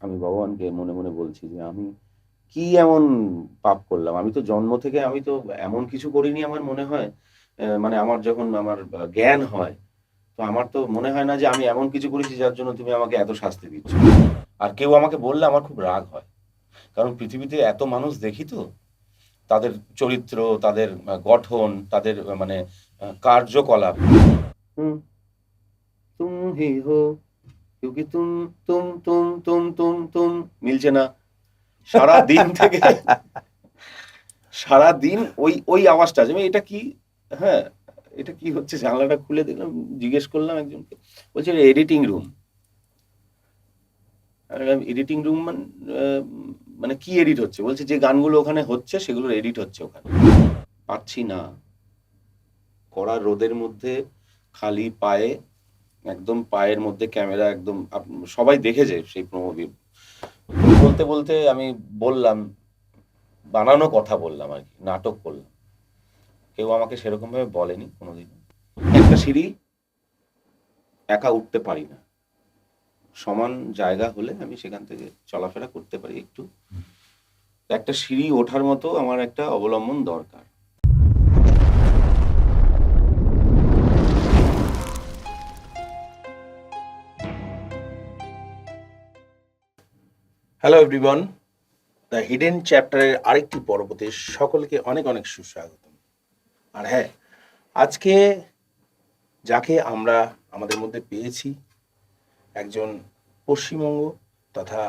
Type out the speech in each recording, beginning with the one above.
আমি ভগবানকে মনে মনে বলছি যে আমি কি এমন পাপ করলাম? আমি তো জন্ম থেকে আমি তো এমন কিছু করিনি আমার মনে হয়। মানে আমার যখন আমার জ্ঞান হয়, তো আমার তো মনে হয় না যে আমি এমন কিছু করেছি যার জন্য তুমি আমাকে এত শাস্তি দিচ্ছ। আর কেউ আমাকে বললে আমার খুব রাগ হয়। কারণ পৃথিবীতে এত মানুষ দেখি তো, তাদের চরিত্র, তাদের গঠন, তাদের মানে কার্যকলাপ। হুম, তুম হি হো, क्योंकि তুম মিলছে না। সারাদিন থেকে সারাদিন ওই আওয়াজটা যে এটা কি? হ্যাঁ, এটা কি হচ্ছে? জানালাটা খুলে দিলাম, জিজ্ঞেস করলাম একজনকে। বলছে এডিটিং রুম। এডিটিং রুম মানে কি এডিট হচ্ছে? বলছে যে গানগুলো ওখানে হচ্ছে সেগুলোর এডিট হচ্ছে ওখানে। পাচ্ছি না। কড়া রোদের মধ্যে খালি পায়ে, একদম পায়ের মধ্যে ক্যামেরা একদম সবাই দেখেছে সেই প্রোমো বলতে, বলতে আমি বললাম, বানানো কথা বললাম আরকি, নাটক করলাম। কেউ আমাকে সেরকমভাবে বলেনি কোনোদিনও। একটা সিঁড়ি একা উঠতে পারি না। সমান জায়গা হলে আমি সেখান থেকে চলাফেরা করতে পারি একটু। একটা সিঁড়ি ওঠার মতো আমার একটা অবলম্বন দরকার। হ্যালো এভরিওয়ান, দ্য হিডেন চ্যাপ্টারের আরেকটি পর্বতে সকলকে অনেক অনেক সুস্বাগতম। আর হ্যাঁ, আজকে যাকে আমরা আমাদের মধ্যে পেয়েছি, একজন পশ্চিমবঙ্গ তথা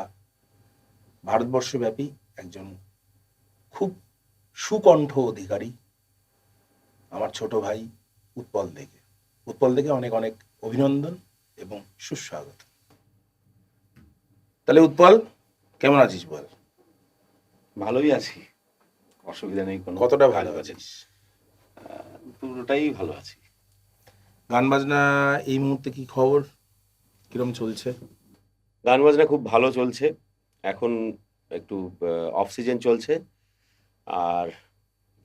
ভারতবর্ষব্যাপী একজন খুব সুকণ্ঠ অধিকারী, আমার ছোট ভাই উৎপল দেকে। উৎপল দেকে অনেক অনেক অভিনন্দন এবং সুস্বাগত। তাহলে উৎপল, কেমন আছিস বল? ভালোই আছি, অসুবিধা নেই কোনো। কতটা ভালো কাজ বাজে আছিস? পুরোটাই ভালো আছি। গান বাজনা এই মুহূর্তে কি খবর, কিরম চলছে? গান বাজনা খুব ভালো চলছে। এখন একটু অফ সিজন চলছে। আর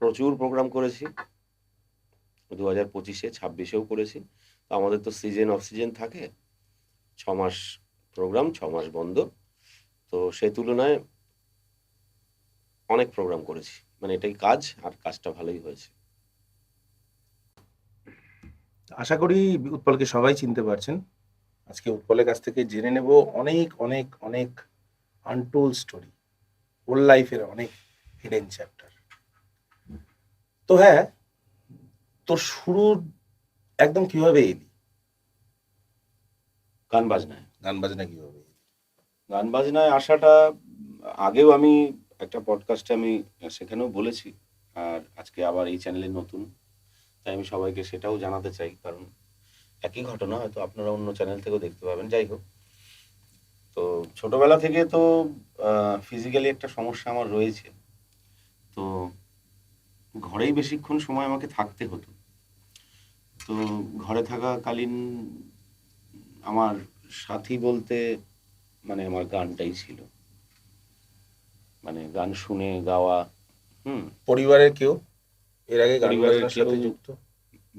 প্রচুর প্রোগ্রাম করেছি। ২০২৫-এ, ২৬-এও করেছি। তো আমাদের তো সিজন অফ সিজন থাকে। ৬ মাস প্রোগ্রাম, ৬ মাস বন্ধ। তো সেই তুলনায় অনেক প্রোগ্রাম করেছি। মানে এটাই কাজ, আর কাজটা ভালোই হয়েছে। আশা করি উৎপলকে সবাই চিনতে পারছেন। আজকে উৎপলের কাছ থেকে জেনে নেব অনেক অনেক অনেক আনটোল্ড স্টোরি, ওর লাইফের অনেক হিডেন চ্যাপ্টার। তো হ্যাঁ, তোর শুরু একদম কিভাবে এলি? গান বাজনায়। গান বাজনা কিভাবে এলি? গান বাজনায় আসাটা আগেও আমি একটা পডকাস্টে আমি সেখানেও বলেছি। আর আজকে আবার এই চ্যানেলে নতুন। তাই আমি সবাইকে সেটাও জানাতে চাই। কারণ একই ঘটনা হয়তো আপনারা অন্য চ্যানেল থেকেও দেখতে পাবেন। যাই হোক। তো ছোটবেলা থেকে তো ফিজিক্যালি একটা সমস্যা আমার রয়েছে। তো ঘরেই বেশিক্ষণ সময় আমাকে থাকতে হতো। তো ঘরে থাকাকালীন আমার সাথী বলতে মানে আমার গানটাই ছিল। মানে গান শুনে গাওয়া। হুম। পরিবারের কেউ এর আগে গান পরিবারের বাজনার কেউ সাথে যুক্ত?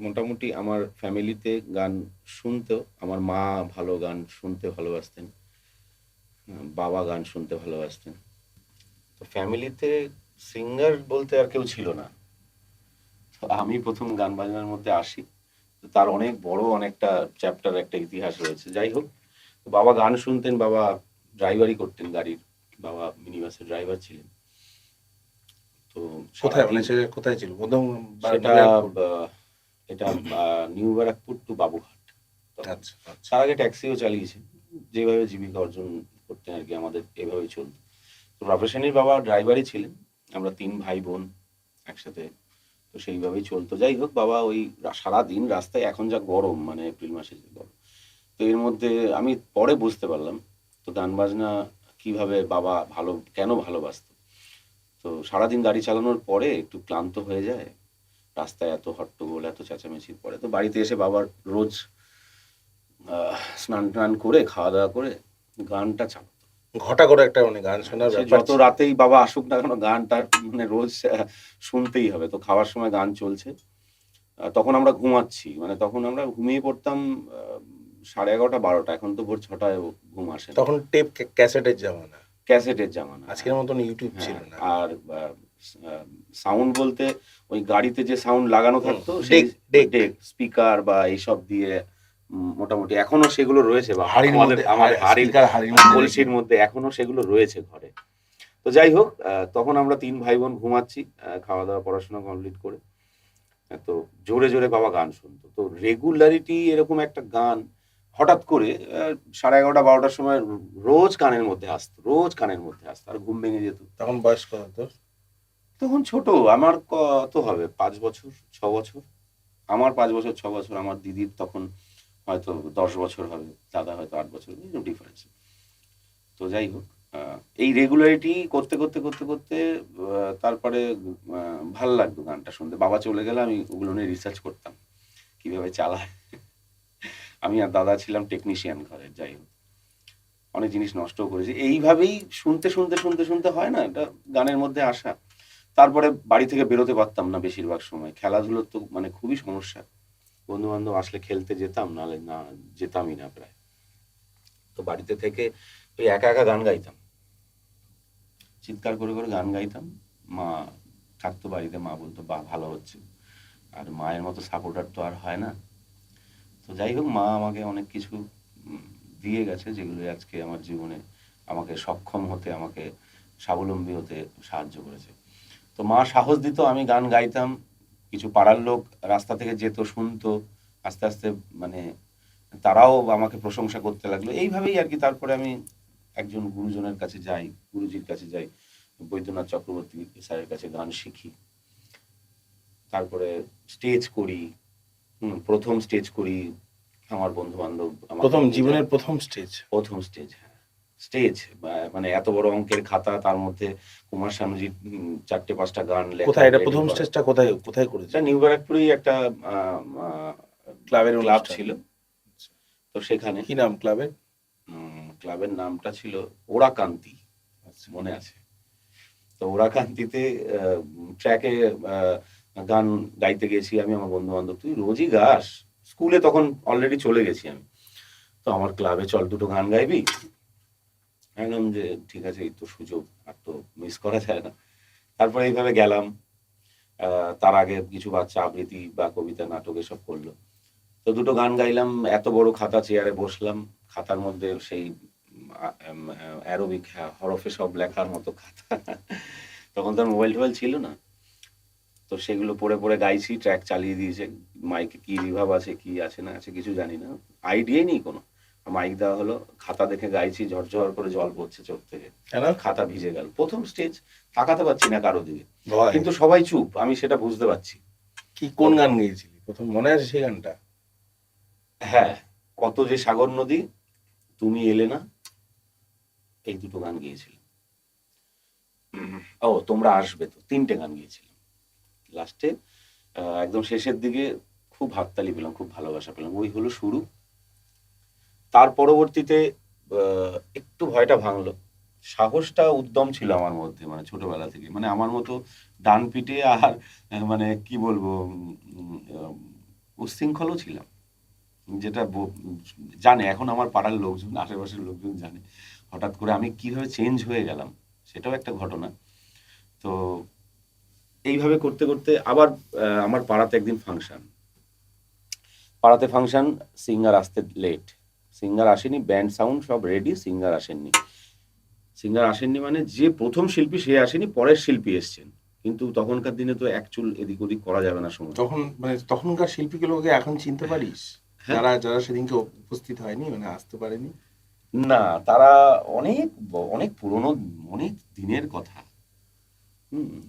মোটামুটি আমার ফ্যামিলিতে গান শুনতো। আমার মা ভালো গান শুনতে ভালোবাসতেন। বাবা গান শুনতে ভালোবাসতেন। তো ফ্যামিলিতে সিঙ্গার বলতে আর কেউ ছিল না। তো আমি ১ম গান বাজনার মধ্যে আসি। তো তার অনেক বড় অনেকটা চ্যাপ্টার, একটা ইতিহাস রয়েছে। যাই হোক, বাবা গান শুনতেন, বাবা ড্রাইভারি করতেন গাড়ির। বাবা মিনি বাসের ড্রাইভার ছিলেন। তো কোথায়, মানে সারাদিন সে কোথায় ছিল প্রথম? সেটা ব্যারাকপুর? বা এটা নিউ ব্যারাকপুর টু বাবুঘাট তখন। আচ্ছা আচ্ছা। তার আগে ট্যাক্সিও চালিয়েছেন। যেভাবে জীবিকা অর্জন করতেন আরকি, আমাদের এভাবেই চলত। তো প্রফেশনের বাবা ড্রাইভারই ছিলেন। আমরা ৩ ভাই-বোন একসাথে। তো সেইভাবেই চলত। যাই হোক, বাবা ওই সারাদিন রাস্তায়, এখন যা গরম, মানে এপ্রিল মাসে যে গরম। তো এর মধ্যে আমি পরে বুঝতে পারলাম, তো গান বাজনা কিভাবে বাবা কেন ভালোবাসতো। তো সারাদিন গাড়ি চালানোর পরে একটু ক্লান্ত হয়ে যায়। রাস্তায় এত হট্টগোল, এত চেঁচামেচির পরে। তো বাড়িতে এসে বাবার রোজ স্নান-টান করে, খাওয়া-দাওয়া করে গানটা চালাতো। ঘটা করে একটা মানে গান শোনার সে ব্যাপার যত ছিল। রাতেই বাবা আসুক না কেন, গানটা মানে রোজ শুনতেই হবে। তো খাওয়ার সময় গান চলছে। তখন আমরা ঘুমাচ্ছি। মানে তখন আমরা ঘুমিয়ে পড়তাম আ 11:30 12টা, এখন তো ভোর 6টায় ঘুম আসে না। তখন টেপ ক্যাসেটের জামানা, ক্যাসেটের জামানা। আজকের মতন ইউটিউব ছিল হ্যাঁ, না। আর সাউন্ড বলতে ওই গাড়িতে যে সাউন্ড লাগানো থাকতো ডেক স্পিকার বা এইসব দিয়ে মোটামুটি এখনো সেগুলো রয়েছে, বা হাড়ির আমাদের মধ্যে, আমাদের হাড়ির স্পিকার হাড়ির মধ্যে কলসির মধ্যে এখনো সেগুলো রয়েছে ঘরে। তো যাই হোক, তখন আমরা 3 ভাই বোন ঘুমাচ্ছি, খাওয়া দাওয়া পড়াশোনা কমপ্লিট করে। তো জোরে জোরে বাবা গান শুনতো, তো রেগুলারিটি এরকম একটা গান হঠাৎ করে 11:30 12টার সময় রোজ কানের মধ্যে আসতো, আর ঘুম ভেঙে যেত। তখন বয়স কত তোর? তখন ছোট, আমার কত হবে 5 বছর 6 বছর, আমার 5 বছর 6 বছর, আমার দিদির তখন হয়তো 10 বছর হবে, দাদা হয়তো 8 বছর, ডিফারেন্স। তো যাই হোক, এই রেগুলারিটি করতে করতে করতে করতে তারপরে ভাল লাগতো গানটা শুনতে। বাবা চলে গেলে আমি ওগুলো নিয়ে রিসার্চ করতাম কিভাবে চালায়। আমি আর দাদা ছিলাম টেকনিশিয়ান ঘরে। যাই হোক, অনেক জিনিস নষ্টও করেছি এইভাবেই শুনতে শুনতে শুনতে শুনতে, হয় না এটা গানের মধ্যে আসা। তারপরে বাড়ি থেকে বেরোতে পারতাম না বেশিরভাগ সময়, খেলাধুলোর তো মানে খুবই সমস্যা। বন্ধু বান্ধব আসলে খেলতে যেতাম, নাহলে না যেতামই না প্রায়। তো বাড়িতে থেকে ওই একা একা গান গাইতাম, চিৎকার করে করে গান গাইতাম। মা থাকতো বাড়িতে, মা বলতো বাহ ভালো হচ্ছে। আর মায়ের মতো সাপোর্টার তো আর হয় না। তো যাই হোক, মা আমাকে অনেক কিছু দিয়ে গেছে, যেগুলো আজকে আমার জীবনে আমাকে সক্ষম হতে, আমাকে স্বাবলম্বী হতে সাহায্য করেছে। তো মা সাহস দিত, আমি গান গাইতাম, কিছু পাড়ার লোক রাস্তা থেকে যেত, শুনতো, আস্তে আস্তে মানে তারাও আমাকে প্রশংসা করতে লাগলো। এইভাবেই আর কি। তারপরে আমি একজন গুরুজনের কাছে যাই, গুরুজির কাছে যাই, বৈদ্যনাথ চক্রবর্তী স্যারের কাছে গান শিখি। তারপরে স্টেজ করি, প্রথম স্টেজ করি, আমার বন্ধু বান্ধব প্রথম জীবনের প্রথম স্টেজ। প্রথম স্টেজ, হ্যাঁ স্টেজ, মানে এত বড় অঙ্কের খাতা, তার মধ্যে কুমার শানুজির 4-5টা গান লেখা। কোথায় এটা প্রথম স্টেজটা কোথায় কোথায় করেছে? নিউ ব্যারাকপুরেই একটা ক্লাবের ক্লাব অনুষ্ঠান ছিল, তো সেখানে। কি নাম ক্লাবের? ক্লাবের নামটা ছিল ওরাকান্তি, মনে আছে। তো ওরাকান্তিতে ট্র্যাকে গান গাইতে গেছি আমি, আমার বন্ধু বান্ধব। তুই রোজই গাস? স্কুলে তখন অলরেডি চলে গেছি আমি। তো আমার ক্লাবে চল, দুটো গান গাইবি? একদম যে ঠিক আছে, এই তো সুযোগ, আর তো মিস করা যায় না। তারপরে এইভাবে গেলাম। তার আগে কিছু বাচ্চা আবৃত্তি বা কবিতা নাটক এসব করলো। তো দুটো গান গাইলাম, এত বড় খাতা, চেয়ারে বসলাম, খাতার মধ্যে সেই অ্যারোবিক হরফে সব লেখার মতো খাতা। তখন তো আর মোবাইল টোবাইল ছিল না। তো সেগুলো পড়ে পড়ে গাইছি, ট্র্যাক চালিয়ে দিয়েছে, মাইকে কি রিভাব আছে কি আছে না আছে কিছু জানি না, আইডিয়াই নেই কোনো। মাইক দেওয়া হলো, খাতা দেখে গাইছি, ঝরঝর করে জল পড়ছে চোখ থেকে, খাতা ভিজে গেল। প্রথম স্টেজ, তাকাতে পারছি না কারো দিকে, কিন্তু সবাই চুপ, আমি সেটা বুঝতে পারছি। কি কোন গান গেয়েছিলি প্রথম, মনে আছে সেই গানটা? হ্যাঁ, কত যে সাগর নদী, তুমি এলে না, এই দুটো গান গিয়েছিলাম। ও তোমরা আসবে তো, 3টে গান গিয়েছিলাম। লাস্টে একদম শেষের দিকে খুব হাততালি পেলাম, খুব ভালোবাসা পেলাম, ওই হলো শুরু। তার পরবর্তীতে একটু ভয়টা ভাঙলো, সাহসটা উদ্যম ছিল আমার মধ্যে, মানে ছোটবেলা থেকে, মানে আমার মতো ডান পিটে আর মানে কি বলবো, উচ্ছৃঙ্খলও ছিলাম, যেটা জানে এখন আমার পাড়ার লোকজন, আশেপাশের লোকজন জানে হঠাৎ করে আমি কিভাবে চেঞ্জ হয়ে গেলাম, সেটাও একটা ঘটনা। তো এইভাবে করতে করতে আবার আমার পাড়াতে একদিন ফাংশন, সিঙ্গার আসতে লেট, সিঙ্গার আসেনি, ব্যান্ড সাউন্ড সব রেডি, সিঙ্গার আসেননি মানে যে প্রথম শিল্পী সে আসেনি, পরের শিল্পী এসছেন। কিন্তু তখনকার দিনে তো এক চুল এদিক ওদিক করা যাবে না সময়। তখন মানে তখনকার শিল্পীগুলোকে এখন চিনতে পারিস? যারা যারা সেদিনকে উপস্থিত হয়নি, মানে আসতে পারেনি? না, তারা অনেক অনেক পুরনো, অনেক দিনের কথা।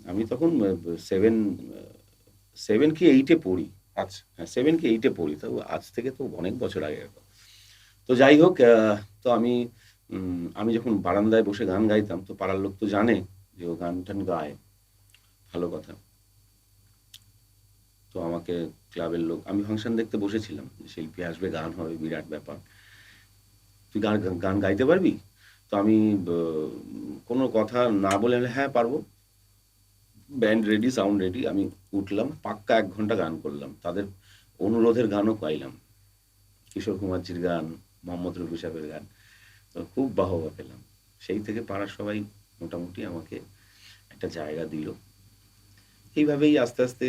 আমি তখন 7 কি 8-এ পড়ি। আচ্ছা, হ্যাঁ 7 কি 8-এ পড়ি, তো আজ থেকে তো অনেক বছর আগে। তো যাই হোক, তো আমি যখন বারান্দায় বসে গান গাইতাম, তো পাড়ার লোক তো জানে যে ও গান টান গায়, ভালো কথা। তো আমাকে ক্লাবের লোক, আমি ফাংশন দেখতে বসেছিলাম, শিল্পী আসবে, গান হবে, বিরাট ব্যাপার, তুই গান গান গাইতে পারবি? তো আমি কোনো কথা না বলে, হ্যাঁ পারবো। ব্যান্ড রেডি, সাউন্ড রেডি, আমি উঠলাম, পাক্কা 1 ঘন্টা গান করলাম, তাদের অনুরোধের গানও গাইলাম। কিশোর কুমারজির গান, মোহাম্মদ রফি সাহেবের গান, তো খুব বাহবা পেলাম। সেই থেকে পাড়ার সবাই মোটামুটি আমাকে একটা জায়গা দিল। এইভাবেই আস্তে আস্তে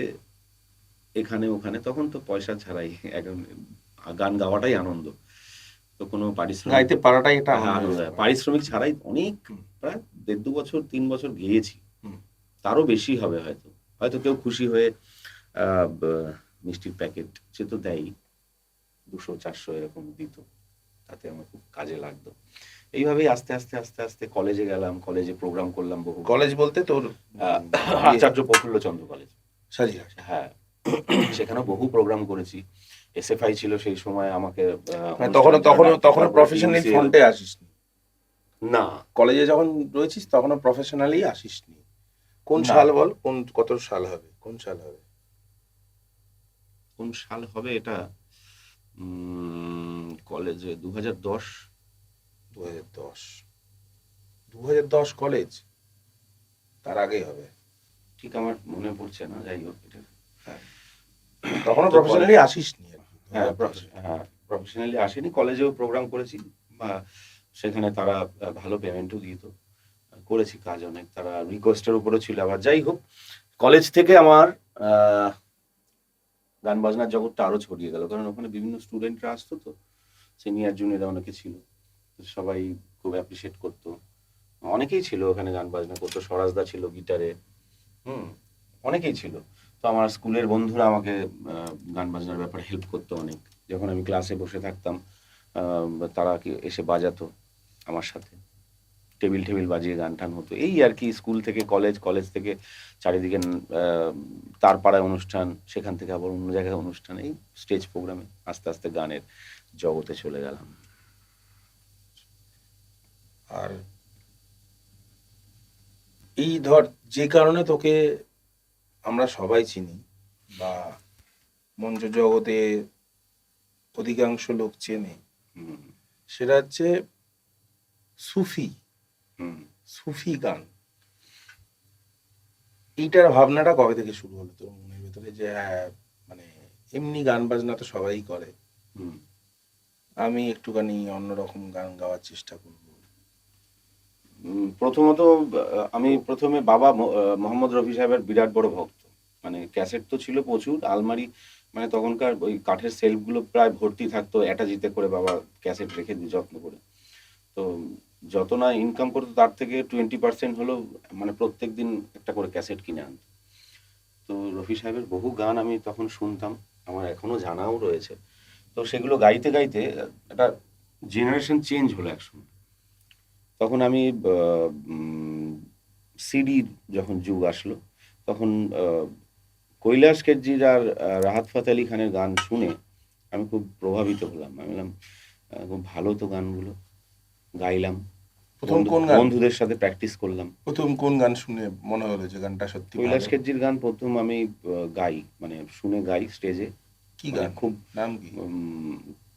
এখানে ওখানে, তখন তো পয়সা ছাড়াই, এখন গান গাওয়াটাই আনন্দ, তো কোনো পারিশ্রমিক, গাইতে পারাটাই একটা হ্যাঁ আনন্দের আনন্দ, ব্যাপার। পারিশ্রমিক ছাড়াই অনেক, হুম। প্রায় 1.5 বছর 3 বছর গেয়েছি, হুম। তারও বেশি হবে হয়তো। হয়তো কেউ খুশি হয়ে মিষ্টির প্যাকেট সে তো দেয়ই, 200 400 এরকম দিত, তাতে আমার খুব কাজে লাগতো। এইভাবেই আস্তে আস্তে আস্তে আস্তে কলেজে গেলাম, কলেজে প্রোগ্রাম করলাম বহু। কলেজ বলতে তোর আচার্য প্রফুল্লচন্দ্র কলেজ, সাজিহাট। হ্যাঁ, সেখানেও বহু প্রোগ্রাম করেছি। এসএফআই ছিল সেই সময়, আমাকে মানে তখনও অনুষ্ঠান তখনও ডাকতো, তখনও তারপরে প্রফেশনাল TUCL, ফ্রন্টে আসিসনি। না কলেজে যখন রয়েছিস তখনও প্রফেশনালি আসিসনি। কোন না, সাল বল, কত সাল হবে, কোন সাল হবে? কোন সাল হবে এটা, কলেজে 2010। 2010, 2010 কলেজ, তার আগেই হবে। ঠিক আমার মনে পড়ছে না, যাই হোক এটা। হ্যাঁ, তখনও তো প্রফেশনালি আসিসনি আর কি, হ্যাঁ 2010 এ। হ্যাঁ, প্রফেশনালি আসেনি, কলেজেও প্রোগ্রাম করেছি, বা সেখানে তারা ভালো পেমেন্টও দিত, করেছি কাজ অনেক, তারা রিকোয়েস্টের উপরে ছিল। আবার যাই হোক, কলেজ থেকে আমার গান বাজনার জগৎটা আরো ছড়িয়ে গেল, কারণ ওখানে বিভিন্ন স্টুডেন্টরা আসতো, তো সিনিয়র জুনিয়র অনেকে ছিল, তো সবাই খুব অ্যাপ্রিসিয়েট করতো। অনেকেই ছিল ওখানে গান বাজনা করতো, স্বরাজদা ছিল গিটারে, অনেকেই ছিল। তো আমার স্কুলের বন্ধুরা আমাকে গান বাজনার ব্যাপারে হেল্প করতো অনেক। যখন আমি ক্লাসে বসে থাকতাম, তারা কি এসে বাজাতো আমার সাথে, টেবিল টেবিল বাজিয়ে গান টান হতো। এই আর কি, স্কুল থেকে কলেজ, কলেজ থেকে চারিদিকে তার পাড়ায় অনুষ্ঠান, সেখান থেকে আবার অন্য জায়গায় অনুষ্ঠান, এই স্টেজ প্রোগ্রামে আস্তে আস্তে গানের জগতে চলে গেলাম। আর এই ধর, যে কারণে তোকে আমরা সবাই চিনি, বা মঞ্চ জগতে অধিকাংশ লোক চেনে, হুম, সেটা হচ্ছে সুফি, হুম। সুফি গান। এইটার ভাবনাটা কবে থেকে শুরু হলো তোর মনের ভেতরে, যে হ্যাঁ, মানে এমনি গান বাজনা তো সবাই করে, হুম। আমি একটুখানি অন্যরকম গান গাওয়ার চেষ্টা করব? প্রথমত আমি প্রথমে বাবা মোহাম্মদ রফি সাহেবের বিরাট বড় ভক্ত। মানে ক্যাসেট তো ছিল প্রচুর, আলমারি, মানে তখনকার ওই কাঠের সেলফগুলো প্রায় ভর্তি থাকতো, অ্যাটাজিতে করে বাবা ক্যাসেট রেখে দিয়ে যত্ন করে। তো যত না ইনকাম করতো তার থেকে 20% হলেও, মানে প্রত্যেক দিন একটা করে ক্যাসেট কিনে আনতো। তো রফি সাহেবের বহু গান আমি তখন শুনতাম, আমার এখনো জানাও রয়েছে। তো সেগুলো গাইতে গাইতে একটা জেনারেশন চেঞ্জ হলো একসময়। তখন আমি সিডির যখন যুগ আসলো, তখন কৈলাস খেরজির আর রাহাত ফাতে আলি খানের গান শুনে আমি খুব প্রভাবিত হলাম। আমি বললাম, খুব ভালো তো গানগুলো, গাইলাম, প্রথম কোন গান, বন্ধুদের সাথে প্র্যাকটিস করলাম। প্রথম কোন গান শুনে মনে হলো যে গানটা সত্যি কৈলাস ভালো? খেরজির গান প্রথম আমি গাই, মানে শুনে গাই স্টেজে, কি মানে গান, খুব নাম কি?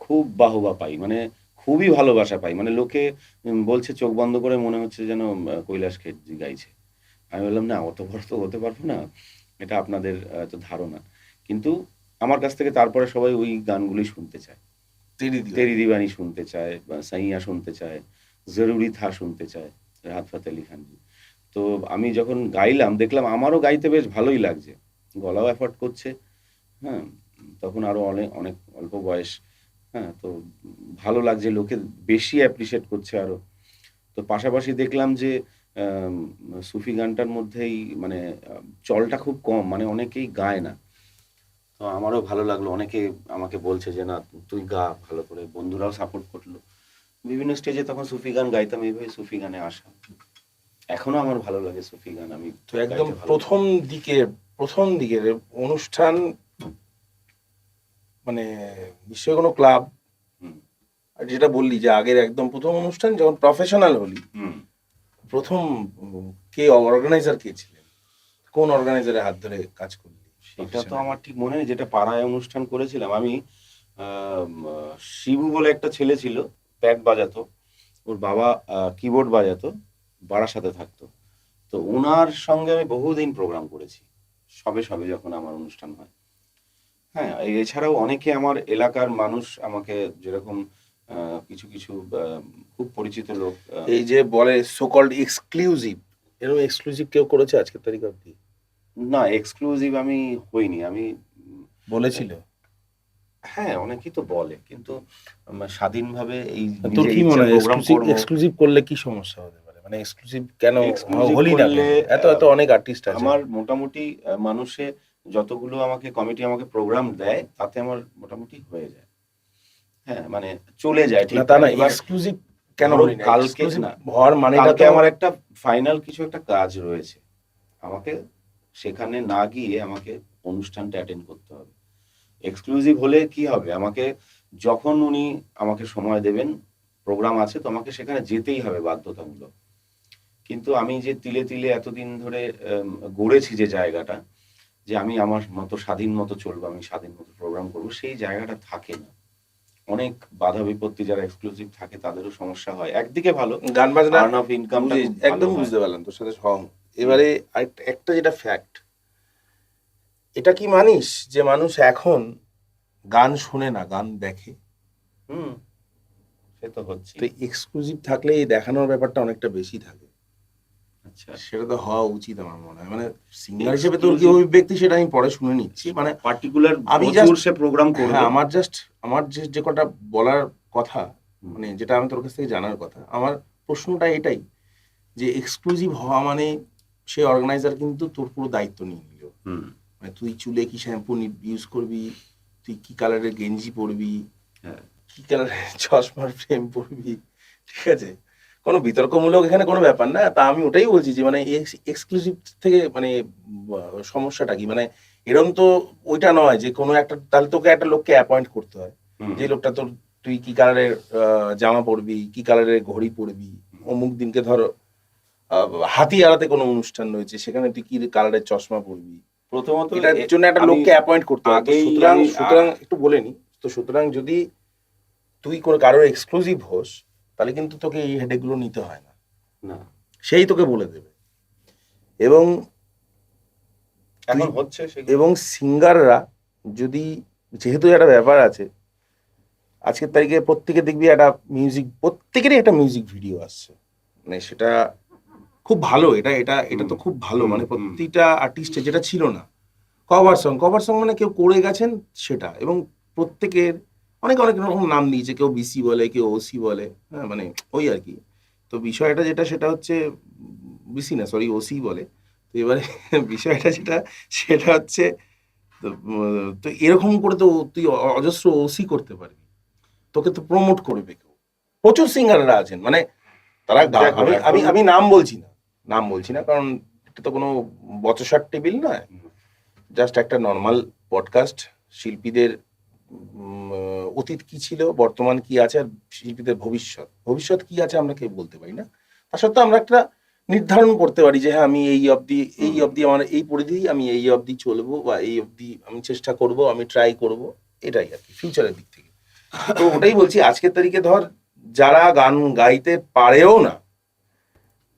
খুব বাহবা পাই, মানে খুবই ভালোবাসা পাই, মানে লোকে বলছে চোখ বন্ধ করে মনে হচ্ছে যেন কৈলাস খেরজি গাইছে। আমি বললাম, না অত বড় তো হতে পারবো না, এটা আপনাদের তো ধারণা। কিন্তু আমার কাছ থেকে তারপরে সবাই ওই গানগুলি শুনতে চায়, তেরি দিওয়ানি। তেরি দিবানি শুনতে চায়, বা সাইয়া শুনতে চায়, জরুরি থা শুনতে চায়, রাহাত ফাতে আলি খানজি। তো আমি যখন গাইলাম দেখলাম আমারও গাইতে বেশ ভালোই লাগছে, গলাও এফোর্ট করছে। হ্যাঁ, তখন আরো অনেক অনেক অল্প বয়স। হ্যাঁ, তো ভালো লাগছে, লোকে বেশি অ্যাপ্রিসিয়েট করছে আরো। তো পাশাপাশি দেখলাম যে আম, সুফি গানটার মধ্যেই মানে চলটা খুব কম, মানে অনেকেই গায় না। তো আমারও ভালো লাগলো, অনেকে আমাকে বলছে যে না তুই গা ভালো করে, বন্ধুরাও সাপোর্ট করলো। বিভিন্ন স্টেজে তখন সুফি গান গাইতাম, এইভাবে সুফি গানে আসা। এখনো আমার ভালো লাগে সুফি গান, আমি তো একদম গাইতে ভালো প্রথম দিকে, প্রথম দিকের অনুষ্ঠান, মানে নিশ্চয়ই কোনো ক্লাব, হুম, আর যেটা বললি যে আগের একদম প্রথম অনুষ্ঠান যখন প্রফেশনাল হলি, হুম। প্রথম কে অর্গানাইজার কে ছিলেন, কোন অর্গানাইজারের হাত ধরে কাজ করলি সেটা তো প্রফেশনালি? আমার ঠিক মনে নেই, যেটা পাড়ায় অনুষ্ঠান করেছিলাম আমি। শিবু বলে একটা ছেলে ছিল, প্যাড বাজাতো, ওর বাবা কিবোর্ড বাজাতো, বারাসাতে থাকতো। তো ওনার সঙ্গে আমি বহুদিন প্রোগ্রাম করেছি, সবে সবে যখন আমার অনুষ্ঠান হয়। হ্যাঁ, এছাড়াও অনেকে আমার এলাকার মানুষ আমাকে যেরকম কিছু কিছু খুব পরিচিত লোক এই যে বলে সো কল্ড এক্সক্লুসিভ, এরকম এক্সক্লুসিভ কেউ করেছে আজকের তারিখ অব্দি? না, এক্সক্লুসিভ আমি হইনি। আমি বলেছিল? হ্যাঁ, অনেকেই তো বলে, কিন্তু স্বাধীনভাবে এই তোর নিজের কি মনে ইচ্ছার হয় প্রোগ্রাম এক্সক্লুসিভ করবো। এক্সক্লুসিভ করলে কি সমস্যা হতে পারে? মানে এক্সক্লুসিভ কেন এক্সক্লুসিভ হলি না করলে কেন? এত এত অনেক আর্টিস্ট আছে। আমার মোটামুটি মানুষে যতগুলো আমাকে কমিটি আমাকে প্রোগ্রাম দেয় তাতে আমার মোটামুটি হয়ে যায়। হ্যাঁ, মানে চলে যায় না তা ঠিকঠাক। না, এবার এক্সক্লুসিভ কেন ধরো হলি না? কালকে এক্সক্লুসিভ না, হওয়ার মানেটা কালকে তো আমার একটা ফাইনাল কিছু একটা কাজ রয়েছে। আমাকে সেখানে না গিয়ে আমাকে অনুষ্ঠানটা অ্যাটেন্ড করতে হবে। এক্সক্লুসিভ হলে কি হবে? আমাকে যখন উনি আমাকে সময় দেবেন, প্রোগ্রাম আছে তো আমাকে সেখানে যেতেই হবে বাধ্যতামূলক। কিন্তু আমি যে তিলে তিলে এতদিন ধরে গড়েছি যে জায়গাটা, যে আমি আমার মতো স্বাধীন মতো চলবো, আমি স্বাধীন মতো প্রোগ্রাম করবো, সেই জায়গাটা থাকে না। অনেক বাধা বিপত্তি যারা এক্সক্লুসিভ থাকে তাদেরও সমস্যা হয়। একদিকে ভালো, গান বাজনা আর্ন অফ ইনকামটা খুব ভালো একদম হয়। বুঝতে পারলাম, তোর সাথে সহমত। এবারে একটা যেটা ফ্যাক্ট, এটা কি মানিস যে মানুষ এখন গান শোনে না, গান দেখে? হুম, সে তো হচ্ছে। তো এক্সক্লুসিভ থাকলে এই দেখানোর ব্যাপারটা অনেকটা বেশি থাকে। আচ্ছা, সেটা তো হওয়া উচিত আমার মনে হয়। মানে সিঙ্গার হিসেবে তোর কি এক্সক্লুসিভ অভিব্যক্তি সেটা আমি পরে শুনে নিচ্ছি। মানে পার্টিকুলার আমি প্রচুর জাস্ট, সে প্রোগ্রাম করবে। হ্যাঁ, আমার যে কটা বলার কথা, হুম, মানে যেটা আমি তোর কাছ থেকে জানার কথা, আমার প্রশ্নটা এটাই যে এক্সক্লুসিভ হওয়া মানে সেই অর্গানাইজার কিন্তু তোর পুরো দায়িত্ব নিয়ে নিল। হুম, মানে তুই চুলে কি শ্যাম্পু ইউজ করবি, তুই কি কালারের গেঞ্জি পরবি, হ্যাঁ, কি কালারের চশমার ফ্রেম পরবি, ঠিক আছে? কোনো বিতর্কমূলক এখানে কোনো ব্যাপার না। তা আমি ওটাই বলছি যে মানে এক্সক্লুসিভ থেকে মানে সমস্যাটা কি? মানে এরকম তো ওইটা নয় যে কোনো একটা, তাহলে তোকে একটা লোককে অ্যাপয়েন্ট করতে হয়, হুম, যে লোকটা তোর, তুই কি কালারের জামা পরবি, কি কালারের ঘড়ি পরবি, অমুক দিনকে ধরো হাতিয়ারাতে কোনো অনুষ্ঠান রয়েছে, সেখানে তুই কি কালারের চশমা পরবি, প্রথমত এটার জন্য একটা আমি লোককে অ্যাপয়েন্ট করতে হয়। তো আগেই সুতরাং আমি সুতরাং একটু বলে নি, তো সুতরাং যদি তুই কোনো কারোর এক্সক্লুসিভ হোস, তাহলে কিন্তু তোকে এই হেডেক গুলো নিতে হয় না, না, সেই তোকে বলে দেবে। এবং তুই, এখন হচ্ছে সেগুলো। এবং সিঙ্গাররা যদি, যেহেতু একটা ব্যাপার আছে, আজকের তারিখে প্রত্যেকে দেখবি একটা মিউজিক, প্রত্যেকেরই একটা মিউজিক ভিডিও আসছে, মানে সেটা খুব ভালো। এটা এটা এটা তো খুব ভালো, হুম, মানে হুম, প্রতিটা আর্টিস্টের, যেটা ছিল না। কভার সং মানে কেউ করে গেছেন সেটা, এবং প্রত্যেকের অনেক অনেক রকম নাম দিয়েছে, কেউ বিসি বলে, কেউ ওসি বলে, হ্যাঁ, মানে ওই আর কি। তো বিষয়টা যেটা, সেটা হচ্ছে বিসি না, সরি, ওসি বলে। তো এবারে বিষয়টা যেটা, সেটা হচ্ছে, তো তো এরকম করে তো তুই অজস্র ওসি করতে পারবি, তোকে তো প্রমোট করবে কেউ। প্রচুর সিঙ্গাররা আছেন, মানে তারা দেখো আমি আমি এখন আমি নাম বলছি না, নাম বলছি না, কারণ এটা তো কোনো বচসার টেবিল নয়, জাস্ট একটা নর্মাল পডকাস্ট। শিল্পীদের অতীত কি ছিল, বর্তমান কি আছে, আর শিল্পীদের ভবিষ্যৎ ভবিষ্যৎ কি আছে আমরা কেউ বলতে পারি না। তা সত্ত্বেও আমরা একটা নির্ধারণ করতে পারি যে হ্যাঁ, আমি এই অবধি আমার এই পরিধি, আমি এই অবধি চলবো, বা এই অবধি আমি চেষ্টা করব, আমি ট্রাই করব, এটাই আর কি ফিউচারের দিক থেকে। তো ওটাই বলছি, আজকের তারিখে ধর যারা গান গাইতে পারেও না,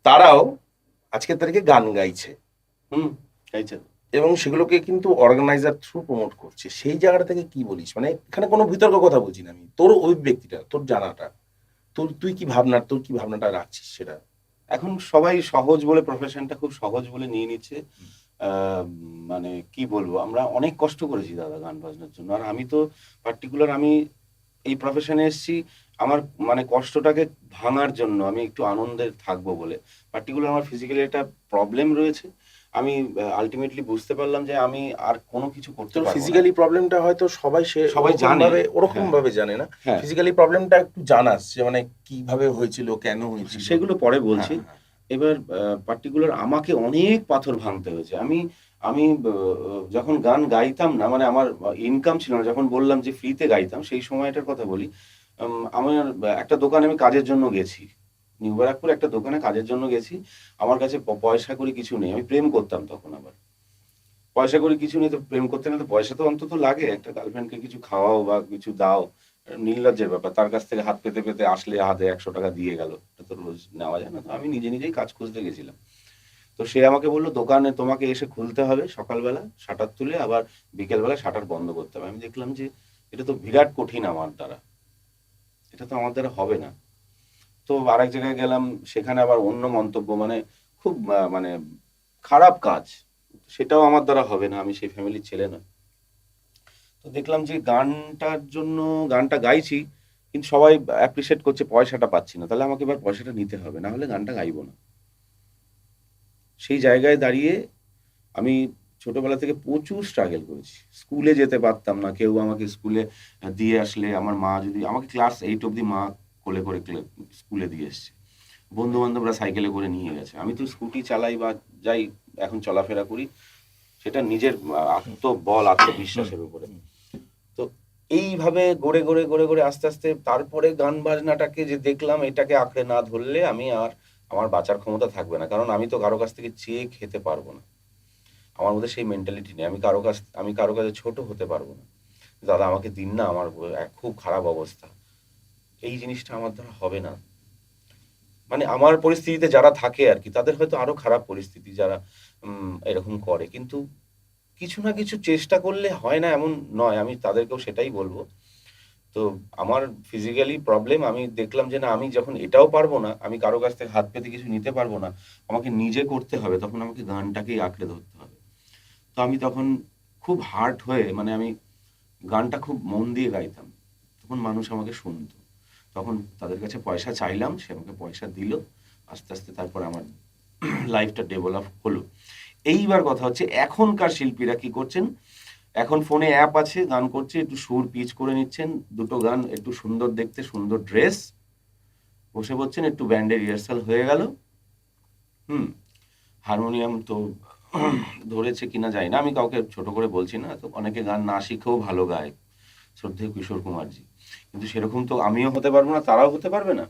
তারাও আজকের তারিখে গান গাইছে, হুম, চাইছে। এবং সেগুলোকে কিন্তু অর্গানাইজার থ্রু প্রমোট করছে। সেই জায়গাটা থেকে কি বলিস? মানে এখানে কোনো বিতর্ক কথা বলছি না আমি, তোর অভিব্যক্তিটা, তোর জানাটা, তুই কি ভাবনা, তোর কি ভাবনাটা রাখছিস সেটা। এখন সবাই সহজ বলে, প্রফেশনটা খুব সহজ বলে নিয়ে নিচ্ছে। আহ, মানে কি বলবো, আমরা অনেক কষ্ট করেছি দাদা গান বাজনার জন্য। আর আমি তো পার্টিকুলার, আমি এই প্রফেশনে এসেছি আমার মানে কষ্টটাকে ভাঙার জন্য, আমি একটু আনন্দে থাকবো বলে। পার্টিকুলার আমার ফিজিক্যালি একটা প্রবলেম রয়েছে। আমি আলটিমেটলি বুঝতে পারলাম যে আমি আর কোনো কিছু করতে তোর পারবো না। ফিজিক্যালি প্রবলেমটা হয়তো সবাই সবাই ওরকম জানে। ভাবে, ওরকম হ্যাঁ, ভাবে জানে না। হ্যাঁ, ফিজিক্যালি প্রবলেমটা একটু জানাস, যে মানে কিভাবে হয়েছিল, কেন হয়েছিল। সেগুলো পরে হ্যাঁ, বলছি। হ্যাঁ। এবার পার্টিকুলার আমাকে অনেক পাথর ভাঙতে হয়েছে। আমি আমি যখন গান গাইতাম না, মানে আমার ইনকাম ছিল না, যখন বললাম যে ফ্রিতে গাইতাম, সেই সময়টার কথা বলি। আমার একটা দোকানে আমি কাজের জন্য গেছি। নিউ ব্যারাকপুর একটা দোকানে কাজের জন্য গেছি। আমার কাছে পয়সা কড়ি কিছু নেই। আমি প্রেম করতাম তখন আবার। পয়সা কড়ি কিছু নেই, তো প্রেম করতে গেলে তো পয়সা তো অন্তত লাগে। একটা গার্লফ্রেন্ডকে কিছু খাওয়াও বা কিছু দাও, নির্লজ্জের ব্যাপার। তার কাছ থেকে হাত পেতে পেতে আসলে হাতে 100 টাকা দিয়ে গেল, এটা তো রোজ নেওয়া যায় না। তো আমি নিজে নিজেই কাজ খুঁজতে গেছিলাম। তো তো সে আমাকে বললো দোকানে তোমাকে এসে খুলতে হবে সকালবেলা শাটার তুলে, আবার বিকেলবেলা শাটার বন্ধ করতে হবে। আমি দেখলাম যে এটা তো বিরাট কঠিন আমার দ্বারা, এটা তো আমার দ্বারা হবে না। তো আরেক জায়গায় গেলাম, সেখানে আবার অন্য মন্তব্য, মানে খুব মানে খারাপ কাজ, সেটাও আমার দ্বারা হবে না, আমি সেই ফ্যামিলির ছেলে নয়। তো দেখলাম যে গানটার জন্য গানটা গাইছি, কিন্তু সবাই অ্যাপ্রিসিয়েট করছে, পয়সাটা পাচ্ছি না, তাহলে আমাকে এবার পয়সাটা নিতে হবে, না হলে গানটা গাইবো না। সেই জায়গায় দাঁড়িয়ে আমি ছোটবেলা থেকে প্রচুর স্ট্রাগল করেছি। স্কুলে যেতে পারতাম না, কেউ আমাকে স্কুলে দিয়ে আসলে, আমার মা যদি আমাকে ক্লাস 8 অব্দি মা কোলে করে স্কুলে দিয়ে এসছে, বন্ধু বান্ধবরা সাইকেলে করে নিয়ে গেছে, আমি তো স্কুটি চালাই বা যাই এখন চলাফেরা করি, সেটা নিজের আত্মবল আত্মবিশ্বাসের উপরে। তো এইভাবে গড়ে গড়ে গড়ে গড়ে আস্তে আস্তে তারপরে গান বাজনাটাকে যে দেখলাম, এটাকে আঁকড়ে না ধরলে আমি আর, আমার বাঁচার ক্ষমতা থাকবে না, কারণ আমি তো কারো কাছ থেকে চেয়ে খেতে পারবো না, আমার মধ্যে সেই মেন্টালিটি নেই। আমি কারো কাছে ছোট হতে পারবো না, দাদা আমাকে দিন না, আমার খুব খারাপ অবস্থা, এই জিনিসটা আমার দ্বারা হবে না। মানে আমার পরিস্থিতিতে যারা থাকে আর কি, তাদের হয়তো আরো খারাপ পরিস্থিতি, যারা এরকম করে, কিন্তু কিছু না কিছু চেষ্টা করলে হয় না এমন নয়, আমি তাদেরকেও সেটাই বলবো। তো আমার ফিজিক্যালি প্রবলেম, আমি দেখলাম যে না, আমি যখন এটাও পারবো না, আমি কারো কাছ থেকে হাত পেতে কিছু নিতে পারবো না, আমাকে নিজে করতে হবে, তখন আমাকে গানটাকেই আঁকড়ে ধরতে হবে। তো আমি তখন খুব হার্ট হয়ে, মানে আমি গানটা খুব মন দিয়ে গাইতাম, তখন মানুষ আমাকে শুনতো, তখন তাদের কাছে পয়সা চাইলাম, সে আমাকে পয়সা দিল, আস্তে আস্তে তারপর আমার লাইফটা ডেভেলপ হলো। এইবার কথা হচ্ছে এখনকার শিল্পীরা কি করছেন, এখন ফোনে অ্যাপ আছে, গান করছে, একটু সুর পিচ করে নিচ্ছেন, দুটো গান একটু সুন্দর দেখতে, সুন্দর ড্রেস, বসে পড়ছেন, একটু ব্যান্ডের রিহার্সাল হয়ে গেল, হারমোনিয়াম তো ধরেছে কিনা জানি না, আমি কাউকে ছোট করে বলছি না, তো অনেকে গান না শিখেও ভালো গায়, শ্রদ্ধেয় কিশোর কুমারজি, কিন্তু সেরকম তো আমিও হতে পারবো না, তারাও হতে পারবে না।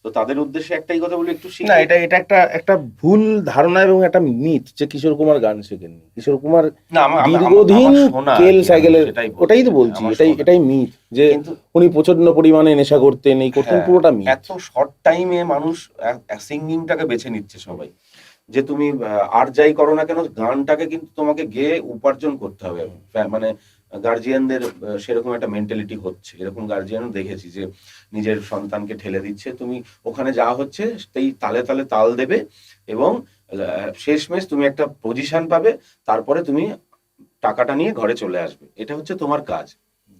তো তাদের উদ্দেশ্যে একটাই কথা বলি, একটু না, শিখে। এটা এটা একটা একটা ভুল ধারণা এবং একটা মিথ যে কিশোর কুমার গান শেখেননি। কিশোর কুমার না, দীর্ঘদিন আমার শোনা আর কেল কি, আমি সাইকেলের, সেটাই বলছি, ওটাই তো বলছি, আমার এটাই শোনা। এটাই মিথ যে কিন্তু উনি প্রচন্ড পরিমাণে নেশা করতেন, এই করতেন, হ্যাঁ, পুরোটা মিথ। এত শর্ট টাইমে মানুষ সিঙ্গিংটাকে বেছে নিচ্ছে সবাই, যে তুমি আর যাই করো না কেন, গানটাকে কিন্তু তোমাকে গেয়ে উপার্জন করতে হবে। মানে গার্জিয়ানদের সেরকম একটা মেন্টালিটি হচ্ছে, এরকম গার্জিয়ানও দেখেছি যে নিজের সন্তানকে ঠেলে দিচ্ছে, তুমি ওখানে যা হচ্ছে সেই তালে তালে তাল দেবে, এবং শেষমেশ তুমি একটা পজিশন পাবে, তারপরে তুমি টাকাটা নিয়ে ঘরে চলে আসবে, এটা হচ্ছে তোমার কাজ।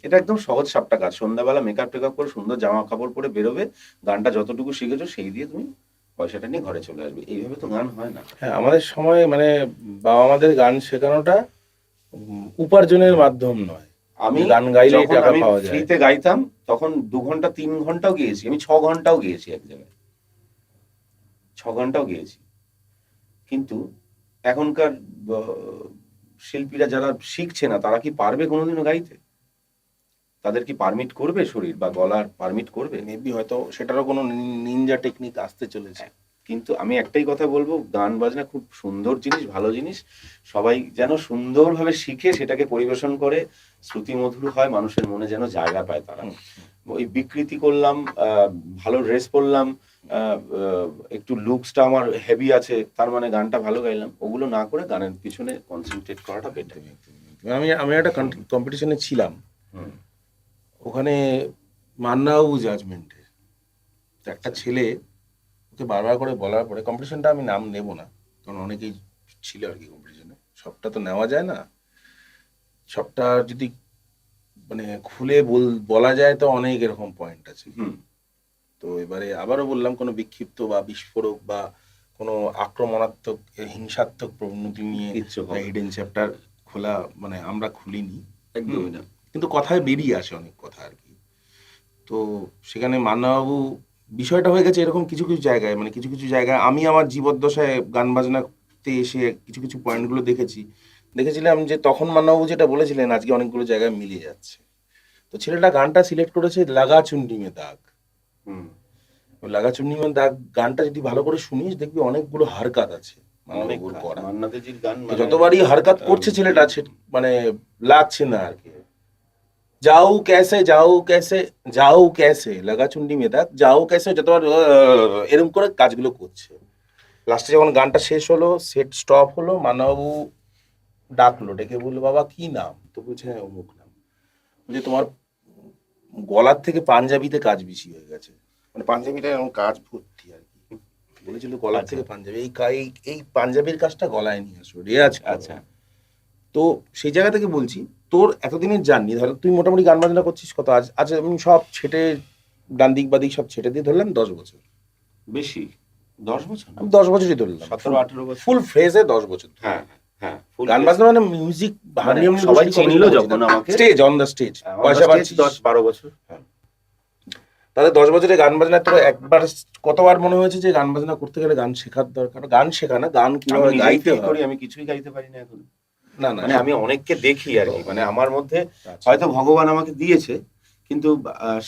এটা একদম সহজ সাপটা কাজ, সন্ধ্যাবেলা মেকআপ টেকআপ করে সুন্দর জামা কাপড় পরে বেরোবে, গানটা যতটুকু শিখেছো সেই দিয়ে তুমি পয়সাটা নিয়ে ঘরে চলে আসবে, এইভাবে তো গান হয় না। হ্যাঁ, আমাদের সময় মানে বাবা মাদের গান শেখানোটা উপার্জনের মাধ্যম নয়, আমি গান গাইলেই যখন টাকা আমি পাওয়া যায়। ফ্রিতে গাইতাম, তখন 2 ঘন্টা 3 ঘন্টাও গিয়েছি, আমি 6 ঘন্টাও গিয়েছি, এক জায়গায় 6 ঘন্টাও গিয়েছি। কিন্তু এখনকার শিল্পীরা যারা শিখছে না, তারা কি পারবে কোনোদিনও গাইতে? তাদের কি পারমিট করবে শরীর, বা গলার পারমিট করবে? মেবি হয়তো সেটারও কোনো নিনজা টেকনিক আসতে চলেছে। কিন্তু আমি একটাই কথা বলবো, গান বাজনা খুব সুন্দর জিনিস, ভালো জিনিস, সবাই যেন সুন্দরভাবে শিখে সেটাকে পরিবেশন করে, শ্রুতিমধুর হয়, মানুষের মনে যেন জায়গা পায় তারা। ওই বিকৃতি করলাম, ভালো ড্রেস পরলাম, একটু লুকসটা আমার হেভি আছে, তার মানে গানটা ভালো গাইলাম, ওগুলো না করে গানের পিছনে কনসেন্ট্রেট করাটা বেটার। আমি একটা কম্পিটিশনে ছিলাম, ওখানে মান্নাবাবু জাজমেন্টে একটা ছেলে, ওকে বারবার করে বলার পরে, কম্পিটিশনটা আমি নাম নেব না কারণ অনেকেই ছিল আর কি কম্পিটিশনে, সবটা তো নেওয়া যায় না, সবটা যদি মানে খুলে বলা যায় তো অনেক এরকম পয়েন্ট আছে। তো এবারে আবারও বললাম, কোনো বিক্ষিপ্ত বা বিস্ফোরক বা কোনো আক্রমণাত্মক হিংসাত্মক প্রবণতি নিয়ে হিডেন চ্যাপ্টার খোলা, মানে আমরা খুলিনি একদমই না, কিন্তু কথায় বেরিয়ে আসে অনেক কথা আর কি। তো সেখানে মান্নাবাবু, বিষয়টা হয়ে গেছে এরকম কিছু কিছু জায়গায়, মানে কিছু কিছু জায়গায় আমি আমার জীবদ্দশায় গান বাজনাতে এসে কিছু কিছু পয়েন্টগুলো দেখেছিলাম যে তখন মান্নাবাবু যেটা বলেছিলেন আজকে অনেকগুলো জায়গায় মিলে যাচ্ছে। তো ছেলেটা গানটা সিলেক্ট করেছে লাগা চুন্ডি মে দাগ। লাগা চুন্ডি মে দাগ গানটা যদি ভালো করে শুনিস দেখবি অনেকগুলো হারকাত আছে মান্নাবাবুর করা। মান্নাদেজির গান যতবারই হারকাত করছে ছেলেটা মানে লাগছে না আর কি। যাও ক্যাসে যাও ক্যাসে যাও ক্যাসে লাগা চুন্ডি মে দাগ যাও ক্যাসে, যতবার এরকম করে কাজগুলো করছে। লাস্টে যখন গানটা শেষ হলো, সেট স্টপ হলো, মান্নাবাবু ডাকলো, ডেকে বললো, বাবা কি নাম? তো বলছে হ্যাঁ অমুক নাম। বলছে তোমার গলার থেকে পাঞ্জাবিতে কাজ বেশি হয়ে গেছে, মানে পাঞ্জাবিটা এমন কাজ ভর্তি আর কি। বলেছিল গলার থেকে পাঞ্জাবি, এই পাঞ্জাবির কাজটা গলায় নিয়ে আসো, রেয়াজ করো। আচ্ছা। তো সেই জায়গা থেকে বলছি, তোর এতদিনের জার্নি, ধর তুই মোটামুটি গান বাজনা করছিস কত, আজ আজ আমি সব ছেটে ডান দিক বাদিক সব ছেটে দিয়ে ধরলাম 10 বছর। বেশি 10 বছর আমি 10 বছরই ধরলাম, 17-18 বছর। ফুল ফ্রেজে 10 বছর। হ্যাঁ হ্যাঁ full গান base। বাজনা মানে মিউজিক হারমোনিয়াম সবাই চিনলো যখন আমাকে, স্টেজ, অন দ্য স্টেজ, পয়সা পাচ্ছিস। 10-12 বছর। তাহলে 10 বছরে গান বাজনা তোর একবার কতবার মনে হয়েছে যে গান বাজনা করতে গেলে গান শেখার দরকার? গান শেখা না, গান আমি কিভাবে নিজেই গাইতে feel হয়। করি আমি কিছুই গাইতে পারি না এখন। না না, মানে আমি অনেককে দেখি আর কি, মানে আমার মধ্যে আচ্ছা। হয়তো ভগবান আমাকে দিয়েছে, কিন্তু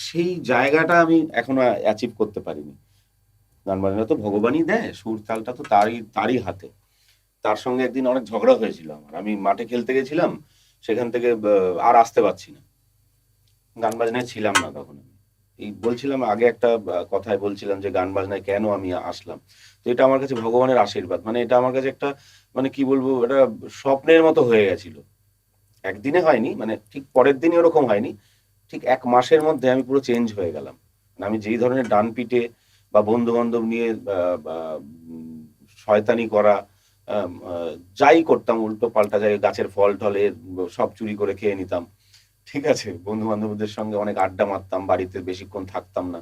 সেই জায়গাটা আমি এখনো অ্যাচিভ করতে পারিনি। গান বাজনা তো ভগবানই দেয়, সুর তালটা তো তারই হাতে। তার সঙ্গে একদিন অনেক ঝগড়া হয়েছিল আমার, আমি মাঠে খেলতে গেছিলাম, সেখান থেকে আর আসতে পারছি না, গান বাজনায় ছিলাম না তখন। আমি এই বলছিলাম আগে একটা কথায় বলছিলাম যে গান বাজনায় কেন আমি আসলাম। তো এটা আমার কাছে ভগবানের আশীর্বাদ, মানে এটা আমার কাছে একটা, মানে কি বলবো, এটা স্বপ্নের মতো হয়ে গেছিল। একদিনে হয়নি, মানে ঠিক পরের দিনই ওরকম হয়নি, ঠিক 1 মাসের মধ্যে আমি পুরো চেঞ্জ হয়ে গেলাম। মানে আমি যেই ধরনের ডান পিটে বা বন্ধু বান্ধব নিয়ে শয়তানি করা, যাই করতাম, উল্টো পাল্টা যাই, গাছের ফল টলে সব চুরি করে খেয়ে নিতাম, ঠিক আছে, বন্ধু বান্ধবদের সঙ্গে অনেক আড্ডা মারতাম, বাড়িতে বেশিক্ষণ থাকতাম না,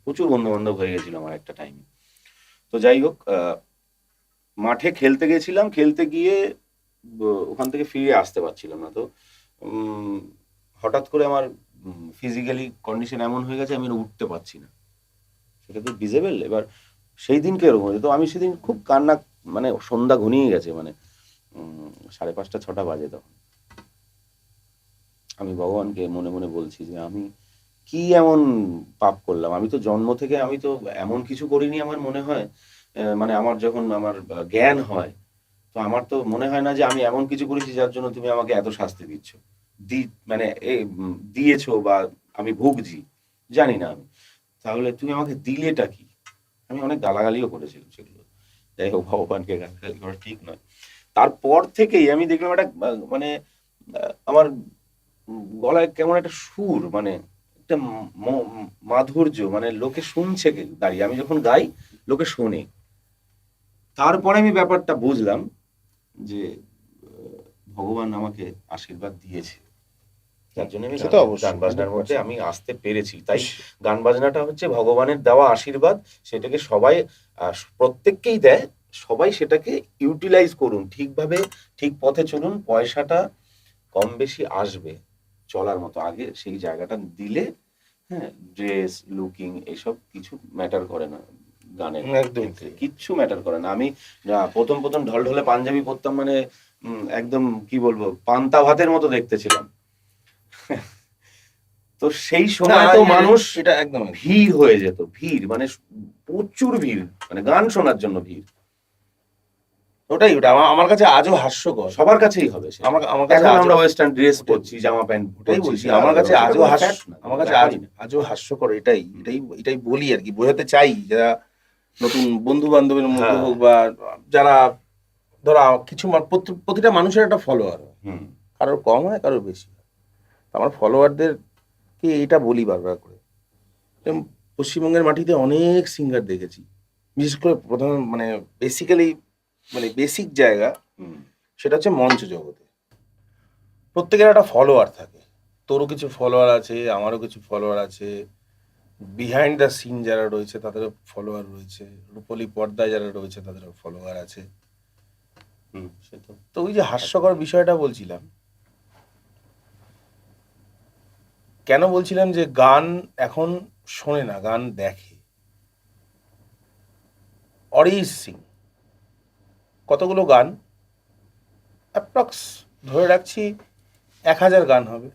প্রচুর বন্ধু বান্ধব হয়ে গেছিল আমার একটা টাইমে। তো যাই হোক, মাঠে খেলতে গেছিলাম, খেলতে গিয়ে ওখান থেকে ফিরে আসতে পারছিলাম না। তো হঠাৎ করে আমার ফিজিক্যালি কন্ডিশন এমন হয়ে গেছে, আমি আর উঠতে পারছি না, সেটা তো ডিজেবল। এবার সেই দিনকে এরকম হয়েছে, তো আমি সেদিন খুব কান্না, মানে সন্ধ্যা ঘনিয়ে গেছে, মানে 5:30-6টা বাজে তখন। আমি ভগবানকে মনে মনে বলছি যে আমি কি এমন পাপ করলাম, আমি তো জন্ম থেকে আমি তো এমন কিছু করিনি আমার মনে হয়। মানে আমার যখন আমার জ্ঞান হয়, তো আমার তো মনে হয় না যে আমি এমন কিছু করেছি যার জন্য তুমি আমাকে এত শাস্তি দিচ্ছ, মানে দিয়েছো বা আমি ভুগছি, জানি না আমি। তাহলে তুমি আমাকে দিলেটা কি? আমি অনেক গালাগালিও করেছিলাম সেগুলো। যাই হোক, ভগবানকে গালাগালি করা ঠিক নয়। তারপর থেকেই আমি দেখলাম একটা মানে আমার গলায় কেমন একটা সুর, মানে একটা মাধুর্য, মানে লোকে শুনছে দাঁড়িয়ে, আমি যখন গাই লোকে শোনে। তারপরে আমি ব্যাপারটা বুঝলাম যে ভগবান আমাকে আশীর্বাদ দিয়েছে, যার জন্য আমি সেটা অবশ্যই, গান বাজনার মধ্যে আমি আসতে পেরেছি। তাই গান বাজনাটা হচ্ছে ভগবানের দেওয়া আশীর্বাদ, সেটাকে সবাই প্রত্যেককেই দেয়, সবাই সেটাকে ইউটিলাইজ করুন, ঠিকভাবে ঠিক পথে চলুন, পয়সাটা কম বেশি আসবে চলার মতো, আগে সেই জায়গাটা দিলে, হ্যাঁ, ড্রেস লুকিং এসব কিছু ম্যাটার করে না গানের একদম ক্ষেত্রে, কিচ্ছু ম্যাটার করে না। আমি প্রথম প্রথম ঢলঢলে পাঞ্জাবি পরতাম, মানে একদম কি বলবো, পান্তা ভাতের মতো দেখতে ছিলাম। তো সেই সময় তো মানুষ, এটা একদম ভিড় হয়ে যেত, ভিড় মানে প্রচুর ভিড়, মানে গান শোনার জন্য ভিড়। ওটা আমার কাছে আজও হাস্যকর, সবার কাছেই হবে সেটা। আমার কাছে এখন আমরা ওয়েস্টার্ন ড্রেস পরছি, জামা প্যান্ট ওটাই বলছি, আমার কাছে আজও আজও হাস্যকর, এটাই বলি আর কি, বোঝাতে চাই যারা নতুন বন্ধু বান্ধবের মধ্যে হোক বা যারা ধরো কিছু প্রতিটা মানুষের একটা ফলোয়ার হয়, কারোর কম হয় কারোর বেশি হয়। আমার ফলোয়ারদেরকে এটা বলি বারবার করে, পশ্চিমবঙ্গের মাটিতে অনেক সিঙ্গার দেখেছি, বিশেষ করে প্রধান মানে বেসিক্যালি মানে বেসিক জায়গা সেটা হচ্ছে মঞ্চ জগতে প্রত্যেকের একটা ফলোয়ার থাকে। তোরও কিছু ফলোয়ার আছে, আমারও কিছু ফলোয়ার আছে, বিহাইন্ড দ্য সিন যারা রয়েছে তাদেরও ফলোয়ার রয়েছে, রূপলি পর্দায় যারা রয়েছে তাদেরও ফলোয়ার আছে। তো ওই যে হাস্যকর বিষয়টা বলছিলাম, কেন বলছিলাম যে গান এখন শোনে না, গান দেখে। অরিজিৎ সিং কতগুলো গান, অ্যাপ্রক্স ধরে রাখছি 1000 গান হবে,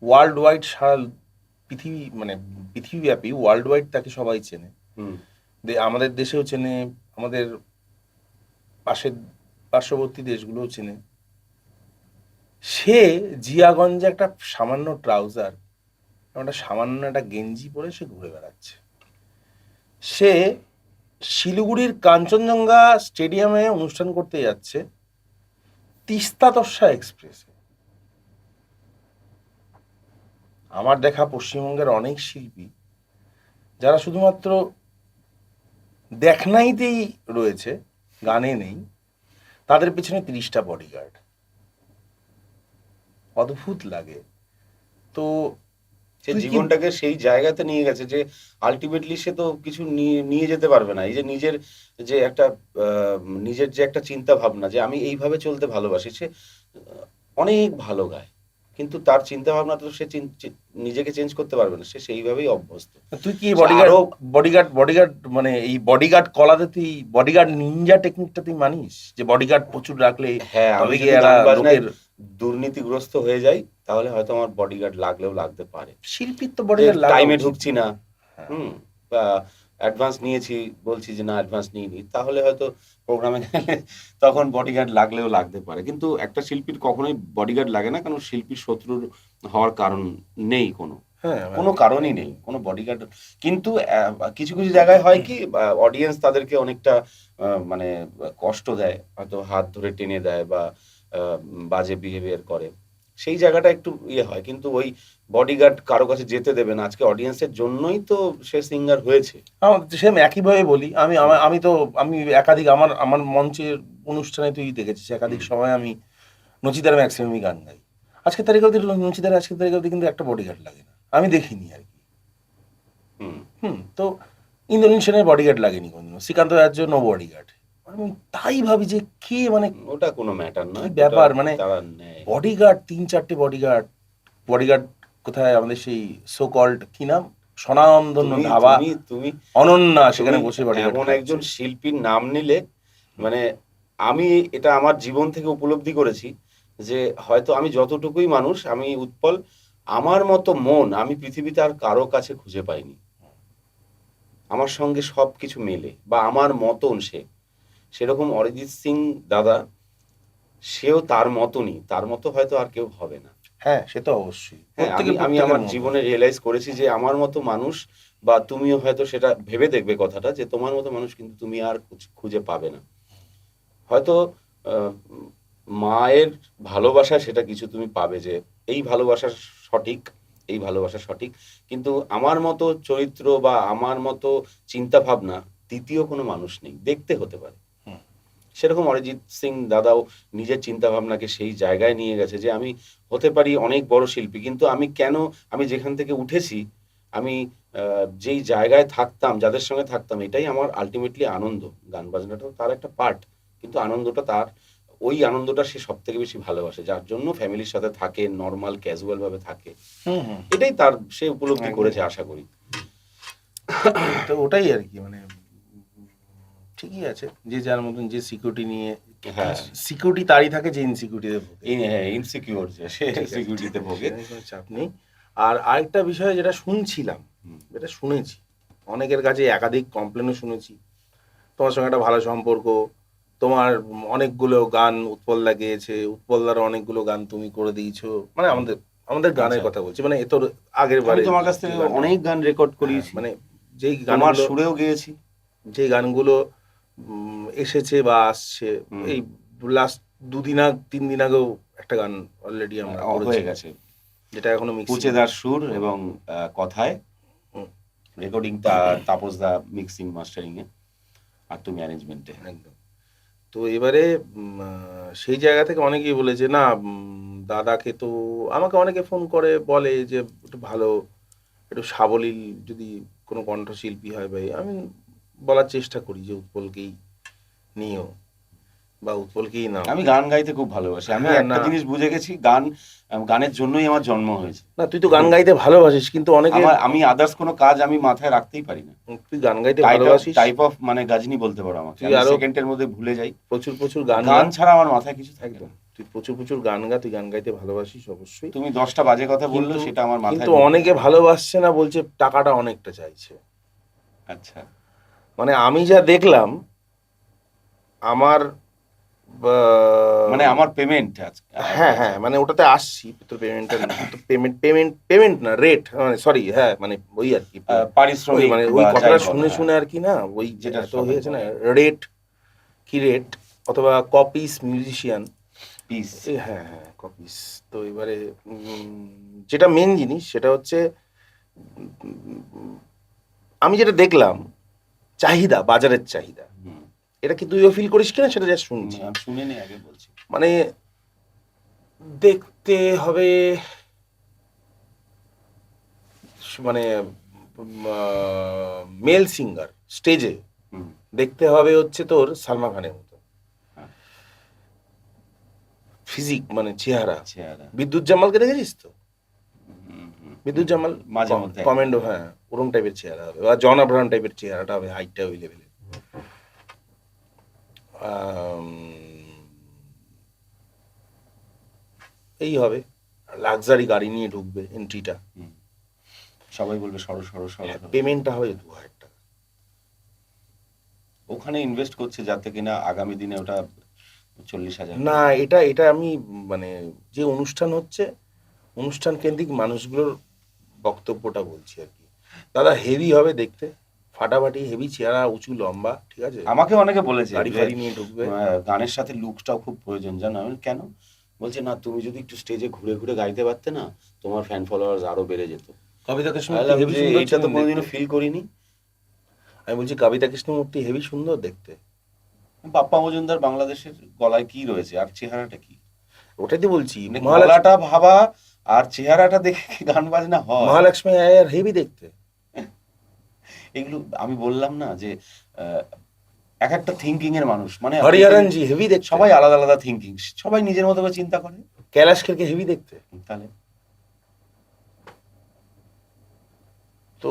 ওয়ার্ল্ড ওয়াইড, সারা পৃথিবী মানে পৃথিবীব্যাপী ওয়ার্ল্ড ওয়াইড তাকে সবাই চেনে, আমাদের দেশেও চেনে, আমাদের পার্শ্ববর্তী দেশগুলোও চেনে। সে জিয়াগঞ্জে একটা সামান্য ট্রাউজার, একটা সামান্য একটা গেঞ্জি পরে সে ঘুরে বেড়াচ্ছে। সে শিলিগুড়ির কাঞ্চনজঙ্ঘা স্টেডিয়ামে অনুষ্ঠান করতে যাচ্ছে তিস্তা তোর্ষা এক্সপ্রেসে। আমার দেখা পশ্চিমবঙ্গের অনেক শিল্পী যারা শুধুমাত্র দেখনাইতেই রয়েছে, গানে নেই, তাদের পেছনে 30টা বডিগার্ড। অদ্ভুত লাগে। তো সে তুই কি- জীবনটাকে সেই জায়গাতে নিয়ে গেছে যে আলটিমেটলি সে তো কিছু নিয়ে যেতে পারবে না। এই যে নিজের যে একটা নিজের যে একটা চিন্তা ভাবনা যে আমি এইভাবে চলতে ভালোবাসি, সে অনেক ভালো গায়, কিন্তু তার চিন্তা ভাবনা তো সে নিজেকে চেঞ্জ করতে পারবে না, সে সেইভাবেই অভ্যস্ত। তুই কি সে বডিগার্ড আরো- বডিগার্ড মানে এই বডিগার্ড কলাতে তুই বডিগার্ড নিনজা টেকনিকটা তুই মানিস, যে বডিগার্ড প্রচুর রাখলে হ্যাঁ, আমি তবে যদি গিয়ে এরা গান বাজনায় লোকের দুর্নীতিগ্রস্ত হয়ে যাই তাহলে হয়তো আমার বডিগার্ড লাগলেও লাগতে পারে। শিল্পীর তো বডিগার্ড লাগা টাইমে উচিত। ঢুকছি না, হ্যাঁ। বা অ্যাডভান্স নিয়েছি, বলছি যে না অ্যাডভান্স নিইনি, তাহলে হয়তো প্রোগ্রামে গেলে তখন বডিগার্ড লাগলেও লাগতে পারে। কিন্তু একটা শিল্পীর কখনোই বডিগার্ড লাগে না, কারণ শিল্পীর শত্রুর হওয়ার কারণ নেই, হ্যাঁ, কোনো কারণই নেই, কোনো বডিগার্ড। কিন্তু কিছু কিছু জায়গায় হয় কি, অডিয়েন্স তাদেরকে অনেকটা মানে কষ্ট দেয়, হয়তো হাত ধরে টেনে দেয় বা বাজে বিহেভিয়ার করে, সেই জায়গাটা একটু ইয়ে হয়। কিন্তু ওই বডিগার্ড কারো কাছে যেতে দেবে না। আজকে অডিয়েন্সের জন্যই তো সে সিঙ্গার হয়েছে। আমার সেম একইভাবে বলি। আমি একাধিক আমার আমার মঞ্চের অনুষ্ঠানে তুই দেখেছিস, একাধিক সময় আমি নচিদার ম্যাক্সিমামই গান গাই। আজকের তারিখে অবধি নচিদার আজকের তারিখে অবধি কিন্তু একটা বডিগার্ড লাগে না, আমি দেখিনি আর কি। তো ইন্দোনেশিয়ানের বডিগার্ড লাগেনি কোনদিনও, শ্রীকান্ত রাজ্য নো বডিগার্ড। আমি তাই ভাবি যে কে মানে ওটা কোনো ম্যাটার নয়, কি ব্যাপার, মানে তারা নেয়। বডিগার্ড 3-4টে বডিগার্ড কোথায় আমাদের সেই সো কল্ড কি নাম, স্বনামধন্য ধাবা তুমি অনন্যা, সেখানে তুমি বসে বডিগার্ড এমন একজন শিল্পীর নাম নিলে, মানে আমি এটা আমার জীবন থেকে উপলব্ধি করেছি যে হয়তো আমি যতটুকুই মানুষ, আমি উৎপল, আমার মতো মন আমি পৃথিবীতে আর কারো কাছে খুঁজে পাইনি। আমার সঙ্গে সবকিছু মেলে, বা আমার মতন সে, সেরকম অরিজিৎ সিং দাদা, সেও তার মতনই, তার মতো হয়তো আর কেউ হবে না। হ্যাঁ, সে তো অবশ্যই। হ্যাঁ, আমি আমার জীবনে রিয়েলাইজ করেছি যে আমার মতো মানুষ, বা তুমিও হয়তো সেটা ভেবে দেখবে কথাটা, যে তোমার মতো মানুষ কিন্তু তুমি আর খুঁজে পাবে না। হয়তো মায়ের ভালোবাসা সেটা কিছু তুমি পাবে, যে এই ভালোবাসা সঠিক, এই ভালোবাসা সঠিক, কিন্তু আমার মতো চরিত্র বা আমার মতো চিন্তা ভাবনা দ্বিতীয় কোনো মানুষ নেই। দেখতে হতে পারে, সেরকম অরিজিৎ সিং দাদাও নিজের চিন্তা ভাবনাকে সেই জায়গায় নিয়ে গেছে যে আমি হতে পারি অনেক বড় শিল্পী, কিন্তু আমি যেখান থেকে উঠেছি, আমি যেই জায়গায় থাকতাম, যাদের সঙ্গে থাকতাম, এটাই আমার আলটিমেটলি আনন্দ। গান বাজনাটাও তার একটা পার্ট, কিন্তু আনন্দটা তার, ওই আনন্দটা সে সব থেকে বেশি ভালোবাসে, যার জন্য ফ্যামিলির সাথে থাকে, নর্মাল ক্যাজুয়াল ভাবে থাকে। এটাই তার, সে উপলব্ধি করেছে আশা করি। তো ওটাই আর কি, মানে ঠিকই আছে, যে যার মতন যে সিকিউরিটি নিয়ে, হ্যাঁ, সিকিউরিটি তারই থাকে যে ইনসিকিউরিটিতে ভোগে। ইনসিকিউর, যে সে সিকিউরিটিতে ভোগে, কোনো চাপ নেই। আর আরেকটা বিষয় যেটা শুনছিলাম, যেটা শুনেছি অনেকের কাছে, একাধিক কমপ্লেনও শুনেছি, তোমার সঙ্গে একটা ভালো সম্পর্ক, তোমার অনেকগুলো গান উৎপলদা গেয়েছে, উৎপলদার অনেকগুলো গান তুমি করে দিয়েছো, মানে আমাদের গানের কথা বলছি, মানে এ তোর আগের বারে আমি তোমার কাছ থেকে অনেক গান রেকর্ড করিয়েছি, মানে যেই আমার গানগুলো, সুরেও গেয়েছি, যে গানগুলো এসেছে বা আসছে, এই লাস্ট 2-3 দিন আগেও একটা গান অলরেডি আমরা হয়ে গেছে, যেটা এখনো পুচেদার সুর এবং কথায় রেকর্ডিং তাপস দা মিক্সিং মাস্টারিং এ, আর তুমি ম্যানেজমেন্টে। একদম। তো এবারে সেই জায়গা থেকে অনেকেই বলেছে না, দাদাকে তো, আমাকে অনেকে ফোন করে বলে যে একটু ভালো, একটু সাবলীল যদি কোনো কণ্ঠশিল্পী হয় ভাই, আমি বলার চেষ্টা করি যে উৎপলকেই নিও বা উৎপলকেই নাও। আমি গান গাইতে খুব ভালোবাসি, আমি একটা জিনিস বুঝে গেছি, গানের জন্যই আমার জন্ম হয়েছে। না, তুই তো গান গাইতে ভালোবাসিস, কিন্তু অনেকে, আমি আদার্স কোনো কাজ আমি মাথায় রাখতেই পারি না। তুই গান গাইতে ভালোবাসিস, টাইপ অফ মানে গাজনি বলতে পারো আমাকে, তুই আরো সেকেন্ডের মধ্যে ভুলে যাই, প্রচুর গান ছাড়া আমার মাথায় কিছু থাকে না। তুই প্রচুর গান গা, তুই গান গাইতে ভালোবাসিস অবশ্যই। তুমি 10টা বাজে কথা বললো, সেটা আমার মাথায়, কিন্তু অনেকে ভালোবাসছে না, বলছে টাকাটা অনেকটা চাইছে। আচ্ছা, মানে আমি যা দেখলাম, আমার মানে আমার পেমেন্ট হ্যাঁ হ্যাঁ, মানে ওটাতে আসছি, তো পেমেন্টটা তো পেমেন্ট না, রেট, মানে সরি, হ্যাঁ মানে ওই আর কি, ওই পারিশ্রমিক মানে বা ওই যাই কথাটা বলো, শুনে হ্যাঁ, শুনে আর কি, না ওই যেটা এত সবাই হয়েছে না, বলে। রেট কি রেট, অথবা কপিস মিউজিশিয়ান, পিস। হ্যাঁ হ্যাঁ কপিস। তো এবারে যেটা মেন জিনিস সেটা হচ্ছে, উম, আমি যেটা দেখলাম, চাহিদা, বাজারের চাহিদা, এটা কি তুইও ফিল করিস কিনা সেটা জাস্ট শুনছি। আমি শুনিনি, আগে বলছি। মানে দেখতে হবে, মানে মেল সিঙ্গার স্টেজে হুম, দেখতে হবে হচ্ছে তোর সালমান খানের মতো হ্যাঁ, ফিজিক, মানে চেহারা। চেহারা। বিদ্যুৎ জামালকে দেখেছিস তো? হুম, বিদ্যুৎ জামাল মাঝে মধ্যে কমেন্ডো, হ্যাঁ ওরম টাইপের চেহারা হবে, বা জন আব্রাহাম টাইপের চেহারাটা হবে, হাইটটা ওই লেভেলে। এই হবে, লাক্সারি গাড়ি নিয়ে ঢুকবে এন্ট্রিটা, হুম, সবাই বলবে সরো সরো সরো সরো। পেমেন্টটা হবে 2,000 টাকা। ওখানে ইনভেস্ট করছে যাতে কিনা আগামী দিনে ওটা 40,000 না, করে। এটা এটা আমি মানে যে অনুষ্ঠান হচ্ছে, অনুষ্ঠান কেন্দ্রিক মানুষগুলোর বক্তব্যটা বলছি আর কি। দাদা হেভি হবে দেখতে, ফাটাফাটি হেভি, চেহারা উঁচু লম্বা, ঠিক আছে, আমাকে অনেকে বলেছে গাড়ি যে ফাড়ি নিয়ে ঢুকবে। গানের সাথে লুকসটাও খুব প্রয়োজন, জানো? আমি বলি, কেন? বলছে না, তুমি যদি একটু স্টেজে ঘুরে ঘুরে গাইতে পারতে না, তোমার ফ্যান ফলোয়ার্স আরো বেড়ে যেত। কবিতা আমি কৃষ্ণমূর্তি বললাম হেভি যে সুন্দর এটা তো ছিলেন কোনোদিনও দেখতে। ফিল করিনি। আমি বলছি কবিতা কৃষ্ণমূর্তি হেভি সুন্দর দেখতে। বাপ্পা মজুমদার বাংলাদেশের গলায় কি রয়েছে আর চেহারাটা কি? ওটাই তো বলছি, মানে মহালক্ষ্মী, গলাটা ভাবা আর চেহারাটা দেখে কি গান বাজনা হয়? মহালক্ষ্মী আয়ার হেভি দেখতে। এগুলো আমি বললাম না যে আহ, এক একটা থিঙ্কিং এর মানুষ, মানে হরিহরনজি হেভি দেখতে। সবাই আলাদা আলাদা থিঙ্কিং, সবাই নিজের মতো করে চিন্তা করে। কৈলাশ খেরকে হেভি দেখতে। তাহলে তো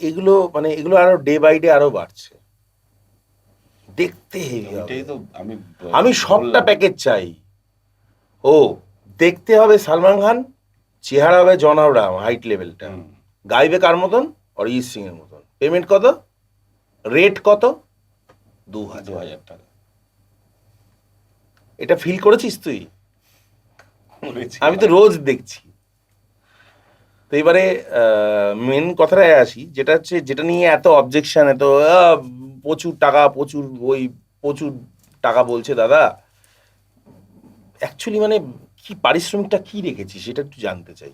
এগুলো মানে এগুলো আরো ডে বাই ডে আরো বাড়ছে, দেখতে হেভি হবে। ওইটাই তো আমি আমি সবটা বললাম। প্যাকেজ চাই। ও, দেখতে হবে সালমান খান, চেহারা হবে জন আব্রাহাম, হাইট লেভেলটা, হুম, গাইবে কার মতন? অরিজিৎ সিং এর মতন। পেমেন্ট কত? রেট কত? 2,000। 2,000 টাকা এটা ফিল করেছিস তুই? করেছি আমি তো রোজ দেখছি। তো এবারে মেন কথাটায় আসি, যেটা হচ্ছে, যেটা নিয়ে এত অবজেকশন, এত প্রচুর টাকা, প্রচুর ওই, প্রচুর টাকা বলছে দাদা, অ্যাকচুয়ালি মানে কি পারিশ্রমিকটা কি রেখেছি সেটা একটু জানতে চাই।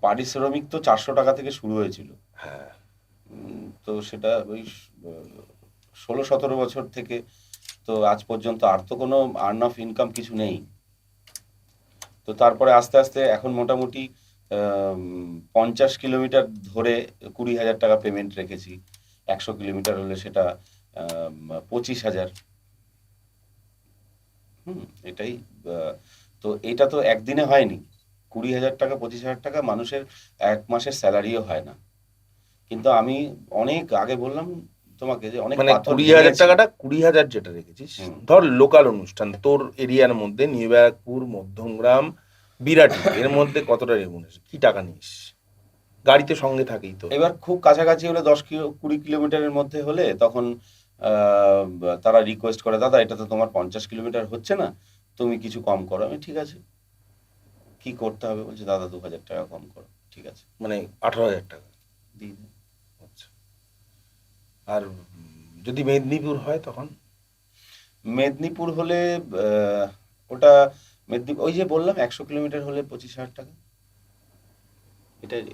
পারিশ্রমিক তো 400 টাকা থেকে শুরু হয়েছিল। হ্যাঁ, তো সেটা ওই 16-17 বছর থেকে তো আজ পর্যন্ত আর তো কোনো আর্ন অফ ইনকাম কিছু নেই। তো তারপরে আস্তে আস্তে এখন মোটামুটি 50 কিলোমিটার ধরে 20,000 টাকা পেমেন্ট রেখেছি। 100 কিলোমিটার হলে সেটা 25,000। এটাই। আহ, তো এটা তো একদিনে হয়নি। 20,000 টাকা, 25,000 টাকা মানুষের এক মাসের স্যালারিও হয় না। কিন্তু আমি অনেক আগে বললাম তোমাকে যে অনেক মানে পাথর 20,000 ভেঙেছি। টাকাটা, 20,000 যেটা রেখেছিস, হুম, ধর লোকাল অনুষ্ঠান তোর এরিয়ার মধ্যে, নিউ ব্যারাকপুর, মধ্যমগ্রাম, বিরাটি, এর মধ্যে কতটা রেমুনেশন, কি টাকা নিস? গাড়িতে সঙ্গে থাকেই তো। এবার খুব কাছাকাছি হলে 10-20 কিলোমিটারের মধ্যে হলে তখন আহ, তারা রিকোয়েস্ট করে, দাদা এটা তো তোমার 50 কিলোমিটার হচ্ছে না, তুমি কিছু কম করো। আমি ঠিক আছে, কি করতে হবে? বলছে দাদা 2,000 টাকা কম করো। ঠিক আছে, মানে 18,000 টাকা। দিয়ে দিন। আচ্ছা। আর যদি মেদিনীপুর হয় তখন? মেদিনীপুর হলে ওটা মেদিনীপুর, ওই যে বললাম 100 কিলোমিটার হলে 25,000 টাকা।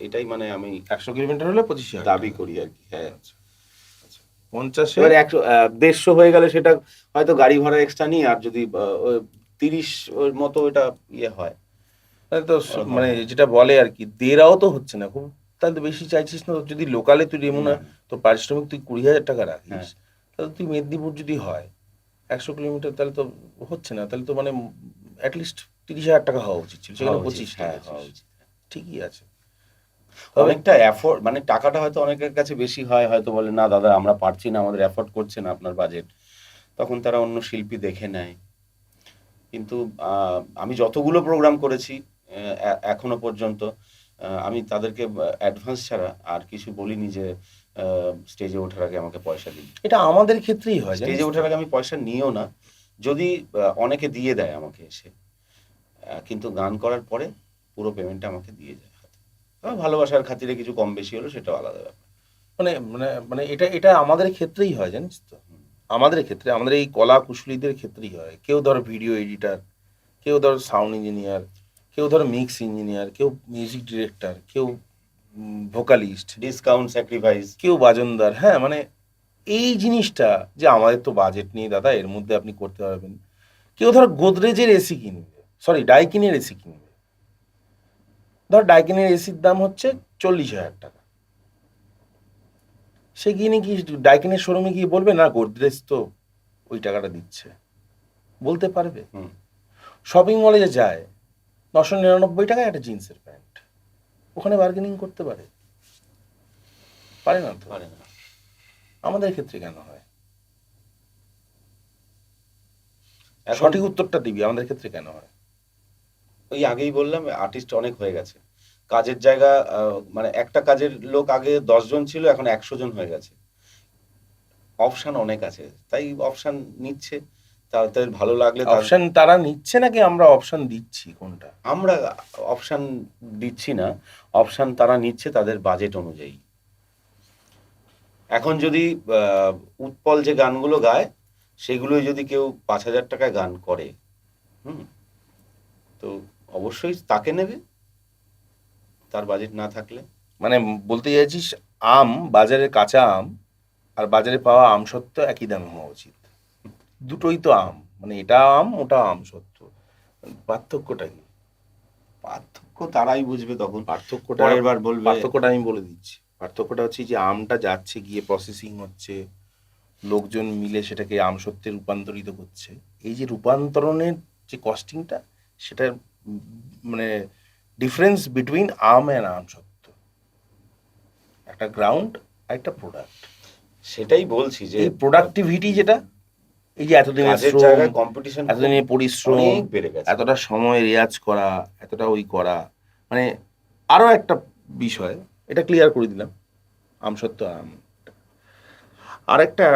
এটাই মানে আমি 100 কিলোমিটার হলে 25,000 দাবি টাকা। করি আর কি, হ্যাঁ। আচ্ছা, আচ্ছা। 50-এ এবার 150 হয়ে গেলে সেটা হয়তো গাড়ি ভাড়া এক্সট্রা নিয়ে, আর যদি 30 ওর মতো এটা ইয়ে হয়, তাহলে তো ওরকম মানে হয়। যেটা বলে আর কি, দেড়াও তো হচ্ছে না খুব, তাহলে তো বেশি চাইছিস না। যদি লোকালে তুই না, তোর পারিশ্রমিক তুই 20,000 টাকা রাখিস, হ্যাঁ, তাহলে তুই মেদিনীপুর যদি হয় 100 কিলোমিটার, তাহলে তো হচ্ছে না, তাহলে তো মানে অ্যাটলিস্ট 30,000 টাকা হওয়া উচিত ছিল, সেখানে হওয়া উচিত, 25 হ্যাঁ, টাকা। হওয়া উচিত। ঠিকই আছে। তবে অনেকটা এফোর্ট, মানে টাকাটা হয়তো অনেকের কাছে বেশি হয়, হয়তো বলে না দাদা আমরা পারছি না, আমাদের এফোর্ট করছে না আপনার বাজেট, তখন তারা অন্য শিল্পী দেখে নেয়। কিন্তু আমি যতগুলো প্রোগ্রাম করেছি এখনো পর্যন্ত, আমি তাদেরকে অ্যাডভান্স ছাড়া আর কিছু বলিনি যে স্টেজে ওঠার আগে আমাকে পয়সা দিন। এটা আমাদের ক্ষেত্রেই হয়, জানিস স্টেজে তো? ওঠার আগে আমি পয়সা নিও না, যদি অনেকে দিয়ে দেয় আমাকে এসে, কিন্তু গান করার পরে পুরো পেমেন্টটা আমাকে দিয়ে যায় হাতে। ভালোবাসার খাতিরে কিছু কম বেশি হলো, সেটাও আলাদা ব্যাপার। মানে মানে মানে এটা এটা আমাদের ক্ষেত্রেই হয়, জানিস তো। আমাদের ক্ষেত্রে, আমাদের এই কলা কুশলীদের ক্ষেত্রেই হয়। কেউ ধর ভিডিও এডিটার, কেউ ধর সাউন্ড ইঞ্জিনিয়ার, কেউ ধর মিক্স ইঞ্জিনিয়ার, কেউ মিউজিক ডিরেক্টর, কেউ ভোকালিস্ট, ডিসকাউন্ট, স্যাক্রিফাইস। কেউ বাজনদার। হ্যাঁ, মানে এই জিনিসটা যে আমাদের তো বাজেট নেই দাদা, এর মধ্যে আপনি করতে পারবেন। কেউ ধর গোদরেজের এসি কিনবে, সরি ডাইকিনের এসি কিনবে। ধর ডাইকিনের এসির দাম হচ্ছে 40,000 টাকা। সে গিয়ে কি ডাইকিনের শোরুমে গিয়ে বলবে না গোদরেজ তো ওই টাকাটা দিচ্ছে? বলতে পারবে? শপিং মলে যে যায় 999 টাকায় একটা জিন্সের প্যান্ট, ওখানে বার্গেনিং করতে পারে? পারে না তো। পারে না। আমাদের ক্ষেত্রে কেন হয়? এখন সঠিক উত্তরটা দিবি, আমাদের ক্ষেত্রে কেন হয়? ওই আগেই বললাম, আর্টিস্ট অনেক হয়ে গেছে। কাজের জায়গা, মানে একটা কাজের লোক আগে 10 জন ছিল, এখন 100 জন হয়ে গেছে। অপশন অনেক আছে, তাই অপশন নিচ্ছে। তাদের ভালো লাগলে অপশন তারা নিচ্ছে নাকি আমরা অপশন দিচ্ছি, কোনটা? আমরা অপশন দিচ্ছি না, অপশন তারা নিচ্ছে তাদের বাজেট অনুযায়ী। এখন যদি উৎপল যে গানগুলো গায়, সেগুলোই যদি কেউ 5,000 টাকায় গান করে, তো অবশ্যই তাকে নেবে, তার বাজেট না থাকলে। মানে বলতে চাইছিস আম, বাজারের কাঁচা আম আর বাজারে পাওয়া আম সত্ত্ব একই দামে হওয়া উচিত? দুটোই তো আম, মানে এটা আম ওটা আম সত্ত্ব, পার্থক্যটা কি? পার্থক্য তারাই বুঝবে তখন, পার্থক্যটা পরের বার বলবে। পার্থক্যটা আমি বলে দিচ্ছি। পার্থক্যটা হচ্ছে যে আমটা যাচ্ছে গিয়ে প্রসেসিং হচ্ছে, লোকজন মিলে সেটাকে আম সত্ত্বে রূপান্তরিত করছে। এই যে রূপান্তরণের যে কস্টিংটা, সেটার মানে ডিফারেন্স বিটুইন আম অ্যান্ড আম সত্ত্ব, একটা গ্রাউন্ড আর একটা প্রোডাক্ট। সেটাই বলছি যে এই প্রোডাক্টিভিটি যেটা, এই যে এতদিনের কাজের শ্রম, জায়গায় কম্পিটিশন এতদিনের পরিশ্রম, অনেক বেড়ে গেছে। এতটা সময় রেয়াজ করা, এতটা ওই করা, মানে আরো একটা বিষয়, এটা ক্লিয়ার করে দিলাম আম সত্ত্ব আম। আরেকটা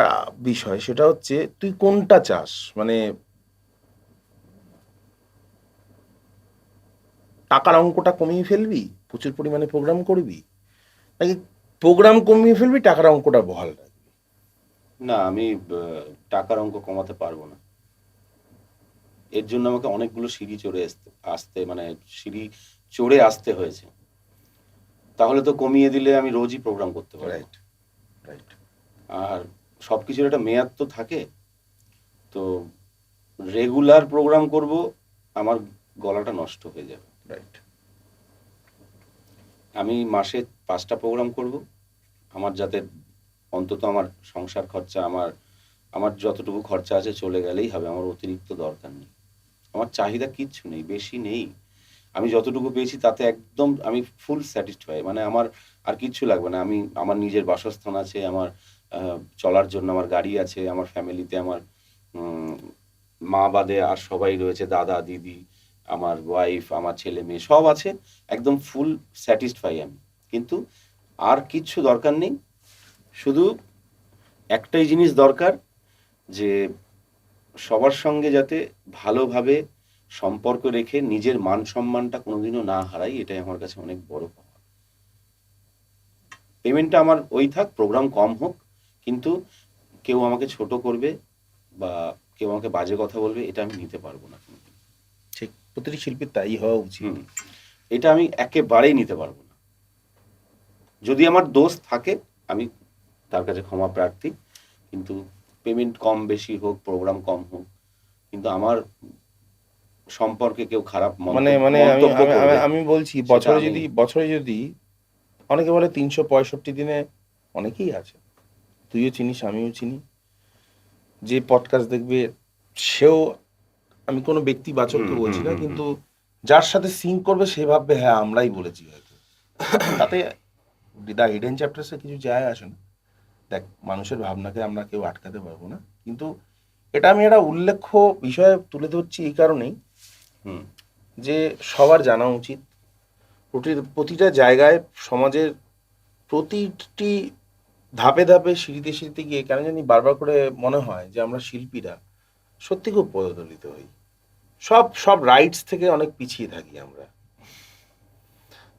বিষয় সেটা হচ্ছে তুই কোনটা চাস, মানে টাকার অঙ্কটা কমিয়ে ফেলবি, প্রচুর পরিমাণে প্রোগ্রাম করবি, নাকি প্রোগ্রাম কমিয়ে ফেলবি টাকার অঙ্কটা বহাল রাখবি? না, আমি টাকার অঙ্ক কমাতে পারবো না। এর জন্য আমাকে অনেকগুলো সিঁড়ি চড়ে আসতে মানে সিঁড়ি চড়ে আসতে হয়েছে। তাহলে তো কমিয়ে দিলে আমি রোজই প্রোগ্রাম করতে পারি। Right, right. আর সবকিছুর একটা মেয়াদ তো থাকে। তো রেগুলার প্রোগ্রাম করব, আমার গলাটা নষ্ট হয়ে যাবে। রাইট। আমি মাসে 5টা প্রোগ্রাম করব, আমার যাতে অন্তত আমার সংসার খরচা, আমার যতটুকু খরচা আছে চলে গেলেই হবে, আমার অতিরিক্ত দরকার নেই। আমার চাহিদা কিচ্ছু নেই, বেশি নেই। আমি যতটুকু পেয়েছি তাতে একদম আমি ফুল স্যাটিসফাই, মানে আমার আর কিচ্ছু লাগবে না। আমার নিজের বাসস্থান আছে, আমার চলার জন্য আমার গাড়ি আছে, আমার ফ্যামিলিতে আমার মা বাদে আর সবাই রয়েছে, দাদা দিদি, আমার ওয়াইফ, আমার ছেলে মেয়ে সব আছে, একদম ফুল স্যাটিসফাই আমি। কিন্তু আর কিচ্ছু দরকার নেই, শুধু একটাই জিনিস দরকার, যে সবার সঙ্গে যাতে ভালোভাবে সম্পর্ক রেখে নিজের মান সম্মানটা কোনোদিনও না হারাই। এটাই আমার কাছে অনেক বড় পাওয়া। পেমেন্টটা আমার ওই থাক, প্রোগ্রাম কম হোক, কিন্তু কেউ আমাকে ছোট করবে বা কেউ আমাকে বাজে কথা বলবে, এটা আমি নিতে পারবো না। ঠিক, প্রতিটি শিল্পীর তাই হওয়া উচিত। এটা আমি একেবারেই নিতে পারবো না। যদি আমার দোষ থাকে আমি তার কাছে ক্ষমা প্রার্থী, কিন্তু পেমেন্ট কম বেশি হোক, প্রোগ্রাম কম হোক, কিন্তু আমার সম্পর্কে কেউ খারাপ মানে মানে আমি মন্তব্য আমি করবে, আমি বলছি বছরে যদি অনেকে বলে 365 দিনে, অনেকেই আছে, তুইও চিনিস আমিও চিনি, যে পডকাস্ট দেখবে সেও, আমি কোনো ব্যক্তিবাচককে বলছি না, কিন্তু যার সাথে সিঙ্ক করবে সে ভাববে হ্যাঁ আমরাই বলেছি হয়তো। তাতে দ্য হিডেন চ্যাপ্টার্সে কিছু যায় আসে না। দেখ, মানুষের ভাবনাকে আমরা কেউ আটকাতে পারবো না, কিন্তু এটা আমি একটা উল্লেখ্য বিষয় তুলে ধরছি এই কারণেই যে সবার জানা উচিত, প্রতিটা জায়গায় সমাজের প্রতিটি ধাপে ধাপে সিঁড়িতে সিঁড়িতে গিয়ে কেন জানি বারবার করে মনে হয় যে আমরা শিল্পীরা সত্যি খুব পদদলিত হই, সব সব রাইটস থেকে অনেক পিছিয়ে থাকি আমরা।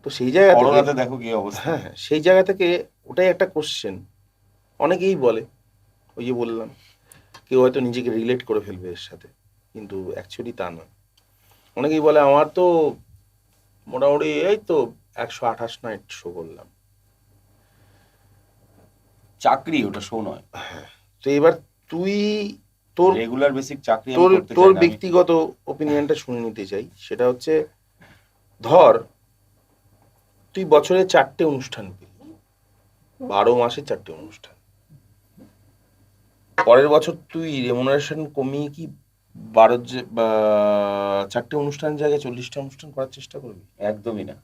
তো সেই জায়গা থেকে করোনাতে দেখো কি অবস্থা। হ্যাঁ হ্যাঁ, সেই জায়গা থেকে ওটাই একটা কোশ্চেন। অনেকেই বলে, ওই যে বললাম, কেউ হয়তো নিজেকে রিলেট করে ফেলবে এর সাথে, কিন্তু অ্যাকচুয়ালি তা না। অনেকেই বলে আমার তো মোটামুটি এই তো 128 নাইট শো করলাম। চাকরি ওটা শো নয়, তো এবার তুই তোর রেগুলার বেসিক চাকরি আমি তোর করতে তোর চাই না। আমি ব্যক্তিগত ওপিনিয়নটা শুনে নিতে চাই। সেটা হচ্ছে, ধর তুই বছরে 4টে অনুষ্ঠান পেলি, 12 মাসে 4টে অনুষ্ঠান, পরের বছর তুই রেমুনারেশন কমিয়ে কি 4টে অনুষ্ঠান জায়গায় 40টা অনুষ্ঠান করার চেষ্টা করবি? একদমই না,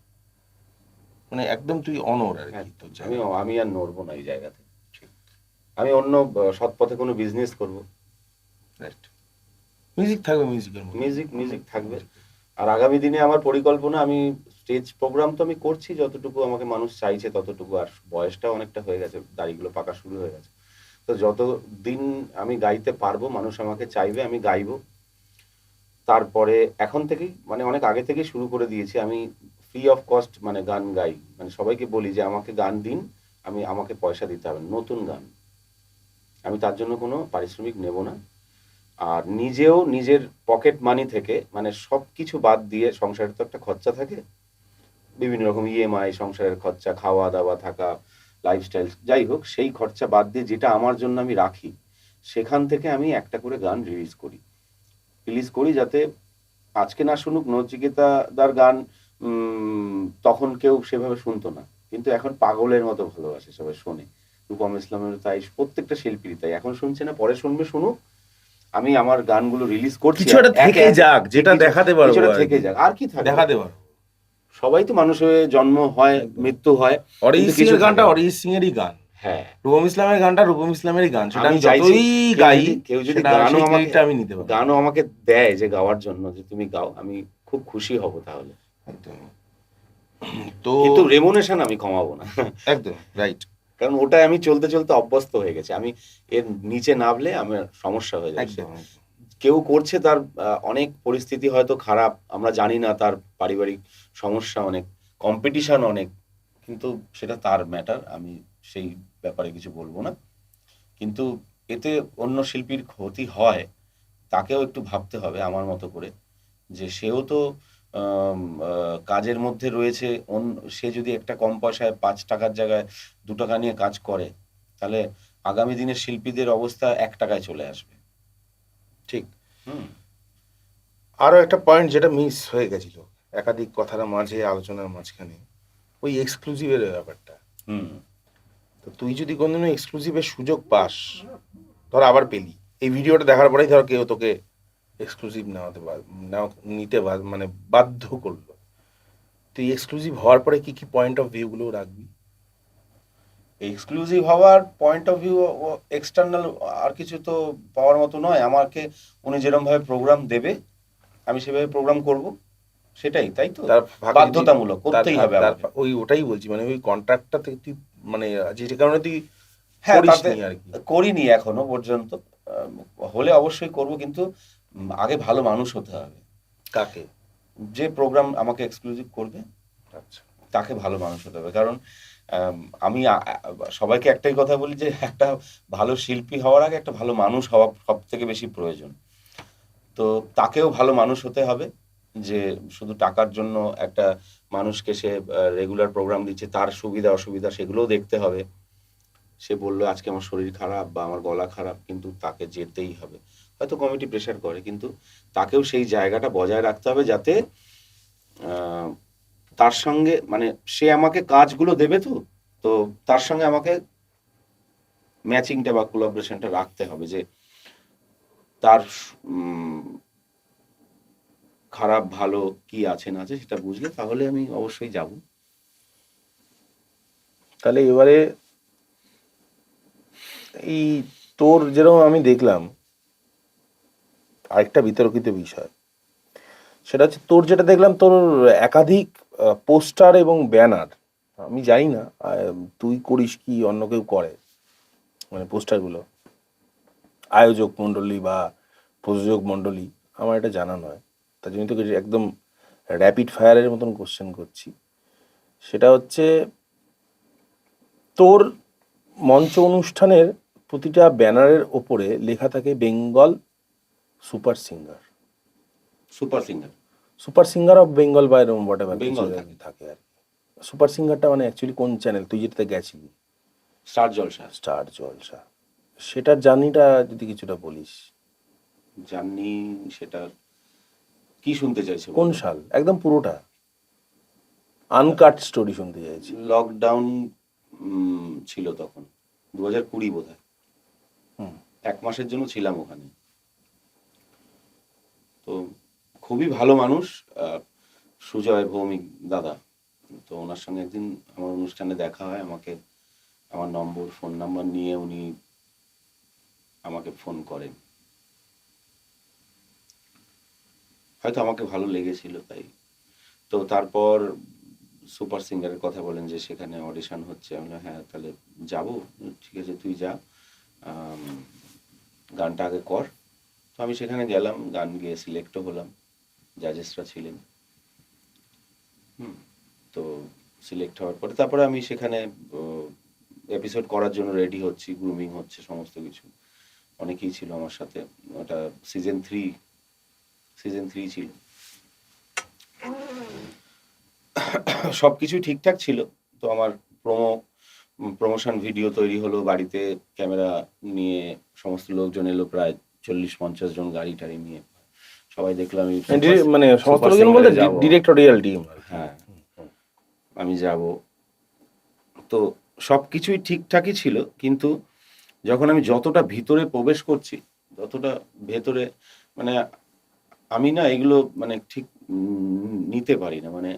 মানে একদম তুই অনর আর কি তোর আমি জায়গায়। আমি আর নড়বো না এই জায়গা থেকে। ঠিক, আমি অন্য সৎ পথে কোনো বিজনেস করব। রাইট, মিউজিক থাকবে, মিউজিকের মধ্যে মিউজিক থাকবে। আর আগামী দিনে আমার পরিকল্পনা, আমি স্টেজ প্রোগ্রাম তো আমি করছি যতটুকু আমাকে মানুষ চাইছে ততটুকু, আর বয়সটাও অনেকটা হয়ে গেছে, দাড়িগুলো পাকা শুরু হয়ে গেছে। তো যত দিন আমি গাইতে পারবো, মানুষ আমাকে চাইবে, আমি গাইবো। তারপরে এখন থেকেই মানে অনেক আগে থেকেই শুরু করে দিয়েছি, আমি ফ্রি অফ কস্ট মানে গান গাই। মানে সবাইকে বলি যে আমাকে গান দিন, আমাকে পয়সা দিতে হবে, নতুন গান, আমি তার জন্য কোনো পারিশ্রমিক নেব না। আর নিজেও নিজের পকেট মানি থেকে, মানে সব কিছু বাদ দিয়ে, সংসারের তো একটা খরচা থাকে, বিভিন্ন রকম ইএমআই, সংসারের খরচা, খাওয়া দাওয়া, থাকা, লাইফস্টাইল, যাই হোক, সেই খরচা বাদ দিয়ে যেটা আমার জন্য আমি রাখি, সেখান থেকে আমি একটা করে গান রিলিজ করি, যাতে আজকে না শুনুক নচিকেতাদার গান, তখন কেউ সেভাবে শুনতো না, কিন্তু এখন পাগলের মতো ভালোবাসে, সবাই শোনে। রূপম ইসলামের তাই, প্রত্যেকটা শিল্পীর তাই, এখন শুনছে না পরে শুনবে, শুনুক। আমি আমার গানগুলো রিলিজ করছি, কিছু একটা থেকে যাক, যেটা দেখাতে পারবো, কিছুটা থেকে যাক, আর কি থাকবে, দেখাতে পারবো। সবাই তো মানুষ হয়ে জন্ম হয়, মৃত্যু হয়, অরিজিৎ সিং এর গানটা অরিজিৎ সিং এরই গান, হ্যাঁ, রূপম ইসলামের গানটা রূপম ইসলামেরই গান, সেটা আমি আমি চাইছি যতই গাই, কেউ যদি সেটা গানও সেই আমাকে ক্রেডিটটা আমি নিতে পারবো। গানও আমাকে দেয় যে গাওয়ার জন্য, যে তুমি গাও, আমি খুব খুশি হব তাহলে। একদম। তো কিন্তু রেমুনেশন আমি কমাবো না, একদম রাইট, কারণ ওটাই আমি চলতে চলতে অভ্যস্ত হয়ে গেছি, আমি এর নিচে নামলে আমার সমস্যা হয়ে যাচ্ছে। একদম। কেউ করছে, তার অনেক পরিস্থিতি হয়তো খারাপ, আমরা জানি না, তার পারিবারিক সমস্যা অনেক, কম্পিটিশন অনেক, কিন্তু সেটা তার ম্যাটার, আমি সেই ব্যাপারে কিছু বলবো না। কিন্তু এতে অন্য শিল্পীর ক্ষতি হয়, তাকেও একটু ভাবতে হবে আমার মতো করে, যে সেও তো কাজের মধ্যে রয়েছে। সে যদি একটা কম পয়সায় 5 টাকার জায়গায় 2 টাকা নিয়ে কাজ করে, তাহলে আগামী দিনের শিল্পীদের অবস্থা 1 টাকায় চলে আসবে। ঠিক। হুম, আরো একটা পয়েন্ট যেটা মিস হয়ে গেছিল একাধিক কথার মাঝে, আলোচনার মাঝখানে, ওই এক্সক্লুসিভের ব্যাপারটা। হুম, তো তুই যদি কোনোদিনও এক্সক্লুসিভের সুযোগ পাস, ধর আবার পেলি, এই ভিডিওটা দেখার পরেই ধর কেউ তোকে এক্সক্লুসিভ নিতে মানে বাধ্য করলো, তুই এক্সক্লুসিভ হওয়ার পরে কি কি পয়েন্ট অফ ভিউ গুলো রাখবি? এক্সক্লুসিভ হওয়ার পয়েন্ট অফ ভিউ, এক্সটার্নাল আর কিছু তো পাওয়ার মতো নয়। আমাকে উনি যেরকম ভাবে প্রোগ্রাম দেবে, আমি সেভাবে প্রোগ্রাম করব, সেটাই, তাই তো, তার ফাঁকে বাধ্যতামূলক করতেই হবে আমাকে। ওই ওটাই বলছি, মানে ওই কন্ট্রাক্টটা থেকে তুই, মানে যে কারণে তুই হ্যাঁ, তাতে করিসনি আর কি। করিনি এখনো পর্যন্ত, হলে অবশ্যই করব, কিন্তু আগে ভালো মানুষ হতে হবে। কাকে? যে প্রোগ্রাম আমাকে এক্সক্লুসিভ করবে, আচ্ছা, তাকে ভালো মানুষ হতে হবে। কারণ আমি সবাইকে একটাই কথা বলি, যে একটা ভালো শিল্পী হওয়ার আগে একটা ভালো মানুষ হওয়া সব থেকে বেশি প্রয়োজন। তো তাকেও ভালো মানুষ হতে হবে, যে শুধু টাকার জন্য একটা মানুষকে সে রেগুলার প্রোগ্রাম দিচ্ছে, তার সুবিধা অসুবিধা সেগুলোও দেখতে হবে। সে বললো আজকে আমার শরীর খারাপ বা আমার গলা খারাপ, কিন্তু তাকে যেতেই হবে। হয়তো কমিটি প্রেশার করে, কিন্তু তাকেও সেই জায়গাটা বজায় রাখতে হবে, যাতে তার সঙ্গে, মানে সে আমাকে কাজগুলো দেবে, তো তো তার সঙ্গে আমাকে ম্যাচিংটা বা কোলাবোরেশনটা রাখতে হবে, যে তার খারাপ ভালো কি আছে না আছে সেটা বুঝলে তাহলে আমি অবশ্যই যাব। তাহলে এবারে এই তোর যেরকম আমি দেখলাম, আরেকটা বিতর্কিত বিষয়, সেটা হচ্ছে তোর যেটা দেখলাম, তোর একাধিক পোস্টার এবং ব্যানার, আমি জানি না তুই করিস কি অন্য কেউ করে, মানে পোস্টারগুলো আয়োজক মণ্ডলী বা প্রযোজক মণ্ডলী, আমার এটা জানা নয়, তার জন্য তোকে একদম র্যাপিড ফায়ারের মতন কোশ্চেন করছি। সেটা হচ্ছে, তোর মঞ্চ অনুষ্ঠানের প্রতিটা ব্যানারের ওপরে লেখা থাকে Bengal super singer, super singer, super singer of Bengal বা এরকম হোয়াট এভার বেঙ্গল থাকে আর কি। সুপার সিঙ্গারটা মানে অ্যাকচুয়ালি কোন চ্যানেল, তুই যেটাতে গেছিলি? স্টার জলসা। স্টার জলসা। সেটার জার্নিটা যদি কিছুটা বলিস। জার্নি, সেটার কি শুনতে চাইছো? কোন সাল? একদম পুরোটা আনকাট স্টোরি শুনতে চাইছি। লকডাউন ছিল তখন, 2020 বোধহয়। হুম। 1 মাসের জন্য ছিলাম ওখানে। তো খুবই ভালো মানুষ, সুজয় ভৌমিক দাদা। তো ওনার সঙ্গে একদিন আমার অনুষ্ঠানে দেখা হয়, আমাকে আমার ফোন নাম্বার নিয়ে উনি আমাকে ফোন করেন। হয়তো আমাকে ভালো লেগেছিল তাই। তো তারপর সুপার সিঙ্গারের কথা বলেন যে সেখানে অডিশন হচ্ছে। আমি বললাম, হ্যাঁ তাহলে যাবো, ঠিক আছে তুই যা, গানটা আগে কর। তো আমি সেখানে গেলাম, গান গেয়ে সিলেক্টও হলাম, জাজেসরা ছিলেন। তো সিলেক্ট হওয়ার পরে তারপরে আমি সেখানে এপিসোড করার জন্য রেডি হচ্ছি, গ্রুমিং হচ্ছে, সমস্ত কিছু। অনেকেই ছিল আমার সাথে। ওটা সিজন 3 ছিল। সব কিছুই ঠিকঠাক ছিল। তো আমার প্রমোশন ভিডিও তৈরি হলো, বাড়িতে ক্যামেরা নিয়ে সমস্ত লোকজন এলো, প্রায় 40-50 জন গাড়ি টাড়ি নিয়ে। সবাই দেখলাম মানে সমস্ত লোকজন বলতে ডিরেক্টরিয়াল টিম। হ্যাঁ, আমি যাব। তো সব কিছুই ঠিকঠাকই ছিল, কিন্তু যখন আমি যতটা ভিতরে প্রবেশ করছি, যতটা ভেতরে, মানে আমি না এগুলো মানে ঠিক নিতে পারি না। মানে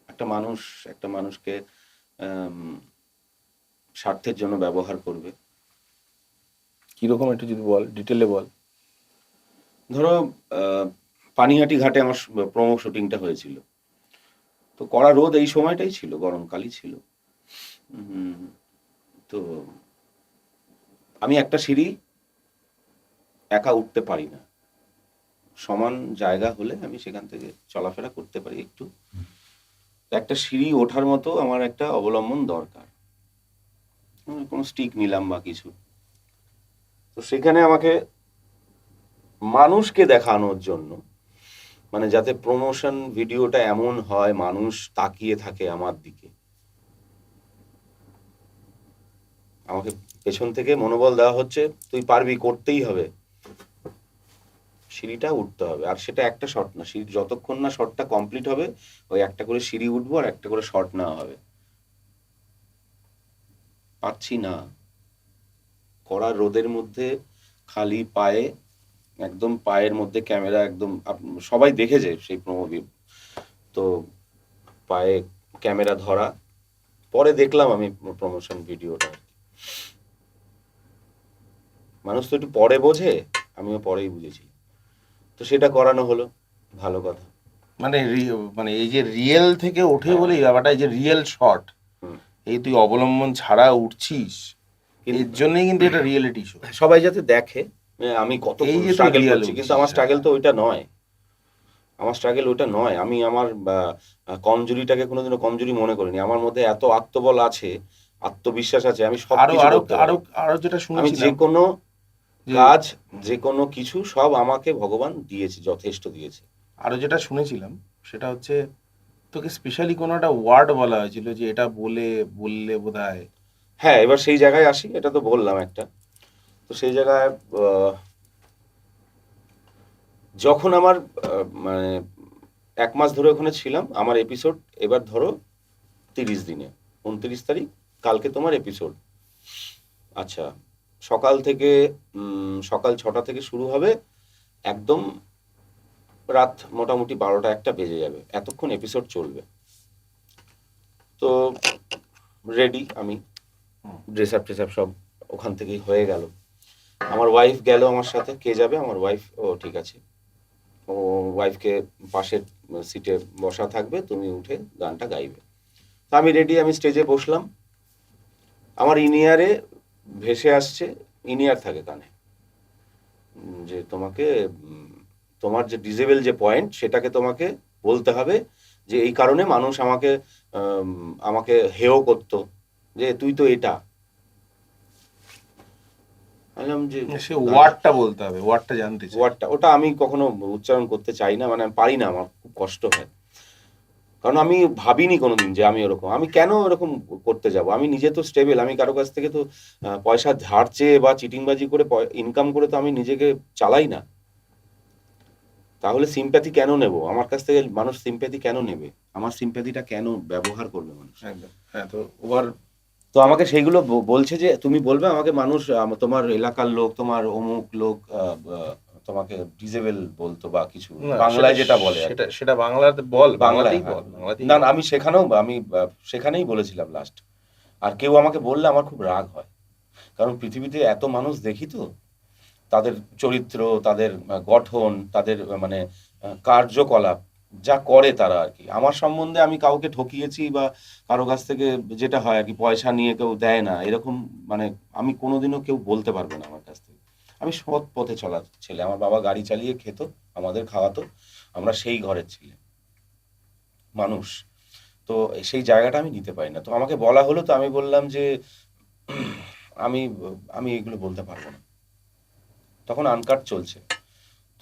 একটা মানুষকে স্বার্থের জন্য ব্যবহার করবে। কিরকম একটু যদি বল, ডিটেলে বল। ধরো পানিহাটি ঘাটে আমার প্রোমো শুটিংটা হয়েছিল। তো কড়া রোদ এই সময়টাই ছিল, গরমকালই ছিল। তো আমি একটা সিঁড়ি একা উঠতে পারি না। সমান জায়গা হলে আমি সেখান থেকে চলাফেরা করতে পারি একটু। একটা সিঁড়ি ওঠার মতো আমার একটা অবলম্বন দরকার, কোনো স্টিক নিলাম বা কিছু। তো সেখানে আমাকে মানুষকে দেখানোর জন্য, মানে যাতে প্রমোশন ভিডিওটা এমন হয় মানুষ তাকিয়ে থাকে আমার দিকে, আমাকে পেছন থেকে মনোবল দেওয়া হচ্ছে, তুই পারবি, করতেই হবে, সিঁড়িটা উঠতে হবে। আর সেটা একটা শট না, সিঁড়ি যতক্ষণ না শটটা কমপ্লিট হবে, ওই একটা করে সিঁড়ি উঠবো আর একটা করে শট নেওয়া হবে। পারছি না, কড়া রোদের মধ্যে খালি পায়ে, একদম পায়ের মধ্যে ক্যামেরা, একদম সবাই দেখেছে সেই প্রোমো। তো পায়ে ক্যামেরা ধরা, পরে দেখলাম আমি প্রমোশন ভিডিওটা। মানুষ তো একটু পরে বোঝে, আমিও পরেই বুঝেছি। তো সেটা করানো হলো, ভালো কথা। মানে মানে এই যে রিয়েল থেকে ওঠে বলে এই ব্যাপারটা, এই যে রিয়েল শট, এই তুই অবলম্বন ছাড়া উঠছিস, এর জন্যই কিন্তু এটা রিয়েলিটি শো। সবাই যাতে দেখে আমি কত স্ট্রাগল করছি, কিন্তু আমার স্ট্রাগল তো ওইটা নয়। আমার স্ট্রাগল ওইটা নয়। আমি আমার কমজোরিটাকে কোনোদিনও কমজোরি মনে করিনি। আমার মধ্যে এত আত্মবল আছে, আত্মবিশ্বাস আছে, আমি সব কিছু করতে পারি। আরো যেটা আমি যে কোনো কাজ, যে কোনো কিছু সব আমাকে ভগবান দিয়েছে, যথেষ্ট দিয়েছে। আরো যেটা শুনেছিলাম সেটা হচ্ছে, তোকে স্পেশালি কোনো একটা ওয়ার্ড বলা হয়েছিল যে এটা বললে বোধহয়। হ্যাঁ, এবার সেই জায়গায় আসি। এটা তো বললাম একটা। তো সেই জায়গায় যখন আমার মানে 1 মাস ধরে ওখানে ছিলাম, আমার এপিসোড এবার ধরো 30 দিনে, 29 তারিখ, কালকে তোমার এপিসোড। আচ্ছা, সকাল 6টা থেকে শুরু হবে, একদম রাত মোটামুটি 12টা-1টা বেজে যাবে, এতক্ষণ এপিসোড চলবে। তো রেডি আমি, ড্রেস আপ সব ওখান থেকেই হয়ে গেল। আমার ওয়াইফ গেল আমার সাথে। কে যাবে? আমার ওয়াইফ। ও ঠিক আছে, ও ওয়াইফকে পাশের সিটে বসা থাকবে, তুমি উঠে গানটা গাইবে। তা আমি রেডি, আমি স্টেজে বসলাম। আমার ইনিয়ারে ভেসে আসছে, ইনিয়ার থাকে কানে, যে তোমাকে তোমার যে ডিজেবল যে পয়েন্ট সেটাকে তোমাকে বলতে হবে, যে এই কারণে মানুষ আমাকে আমাকে হেয় করতো, যে তুই তো এটা। বললাম যে সে ওয়ার্ডটা বলতে হবে, ওয়ার্ডটা জানতে চাই। ওয়ার্ডটা, ওটা আমি কখনো উচ্চারণ করতে চাই না, মানে আমি পারি না, আমার খুব কষ্ট হয়। কারণ আমি ভাবিনি কোনোদিন যে আমি ওরকম, আমি কেন এরকম করতে যাব? আমি নিজে তো স্টেবল, আমি কারো কাছ থেকে তো পয়সা ধার চেয়ে বা চিটিংবাজি করে ইনকাম করে তো আমি নিজেকে চালাই না। তাহলে সিম্প্যাথি কেন নেব? আমার কাছ থেকে মানুষ সিম্প্যাথি কেন নেবে? আমার সিম্প্যাথিটা কেন ব্যবহার করবে মানুষ? একদম, হ্যাঁ। তো ওভার তো আমাকে সেইগুলো বলছে যে তুমি বলবে আমাকে মানুষ তোমার এলাকার লোক, তোমার অমুক লোক তোমাকে ডিজেবল বলতো বা কিছু, না, বাংলায় যেটা বলে আর কি। সেটা সেটা বাংলাতে বল, বাংলায়, বাংলাতেই হ্যাঁ। বল, বাংলাতেই না বল। না, আমি সেখানেও আমি সেখানেই বলেছিলাম লাস্ট। আর কেউ আমাকে বললে আমার খুব রাগ হয়, কারণ পৃথিবীতে এত মানুষ দেখি তো, তাদের চরিত্র, তাদের গঠন, তাদের মানে কার্যকলাপ যা করে তারা আর কি। আমার সম্বন্ধে আমি কাউকে ঠকিয়েছি বা কারো কাছ থেকে যেটা হয় আর কি, পয়সা নিয়ে কেউ দেয় না এরকম, মানে আমি কোনোদিনও কেউ বলতে পারবে না আমার কাছ থেকে। আমি সৎ পথে চলা ছেলে, আমার বাবা গাড়ি চালিয়ে খেত, আমাদের খাওয়াতো, আমরা সেই ঘরের ছেলে মানুষ। তো সেই জায়গাটা আমি নিতে পারি না। তো আমাকে বলা হলো, তো আমি বললাম যে আমি আমি এগুলো বলতে পারবো না। তখন আনকাট চলছে।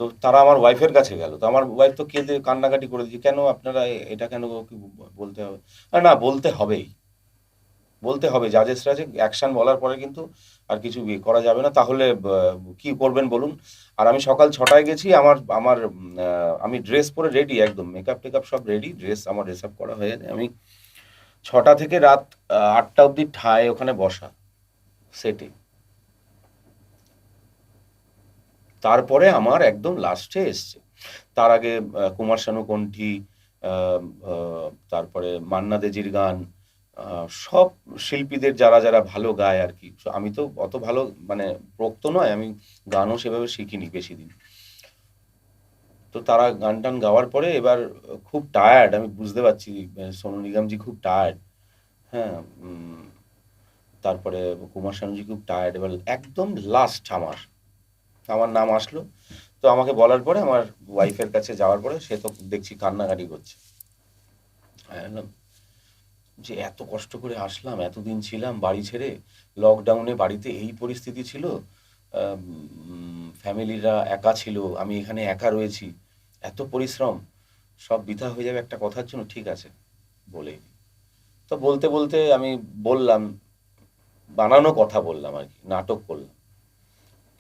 তো তারা আমার ওয়াইফের কাছে গেল, তো আমার ওয়াইফ তো কেঁদে কান্নাকাটি করে দিচ্ছে, কেন আপনারা এটা কেন কি বলতে হবে? না বলতে হবেই, বলতে হবে। জাজেসরা যে অ্যাকশন বলার পরে কিন্তু আর কিছু করা যাবে না। তাহলে কি করবেন বলুন? আর আমি সকাল 6টায় গেছি, আমার আমার আমি ড্রেস পরে রেডি, একদম মেকআপ টেকআপ সব রেডি, ড্রেস আমার ড্রেস আপ করা হয়ে গেছে। আমি 6টা থেকে রাত 8টা অবধি ঠায় ওখানে বসা সেটে। তারপরে আমার একদম লাস্টে এসছে। তার আগে কুমার শানু কণ্ঠী, তারপরে মান্না দেজির গান, সব শিল্পীদের যারা যারা ভালো গায় আর কি। আমি তো অত ভালো মানে পোক্ত নয়, আমি গানও সেভাবে শিখিনি বেশি দিন। তো তারা গান টান গাওয়ার পরে এবার খুব টায়ার্ড, আমি বুঝতে পারছি সোনু নিগমজি খুব টায়ার্ড। হ্যাঁ, তারপরে কুমার শানুজি খুব টায়ার্ড। এবার একদম লাস্ট আমার আমার নাম আসলো। তো আমাকে বলার পরে আমার ওয়াইফের কাছে যাওয়ার পরে সে তো দেখছি কান্নাকাটি করছে। আমি বললাম যে এত কষ্ট করে আসলাম, এতদিন ছিলাম বাড়ি ছেড়ে, লকডাউনে বাড়িতে এই পরিস্থিতি ছিল, ফ্যামিলিরা একা ছিল, আমি এখানে একা রয়েছি, এত পরিশ্রম সব বৃথা হয়ে যাবে একটা কথার জন্য। ঠিক আছে, বলেই দিই। তো বলতে বলতে আমি বললাম, বানানো কথা বললাম আর কি, নাটক করলাম।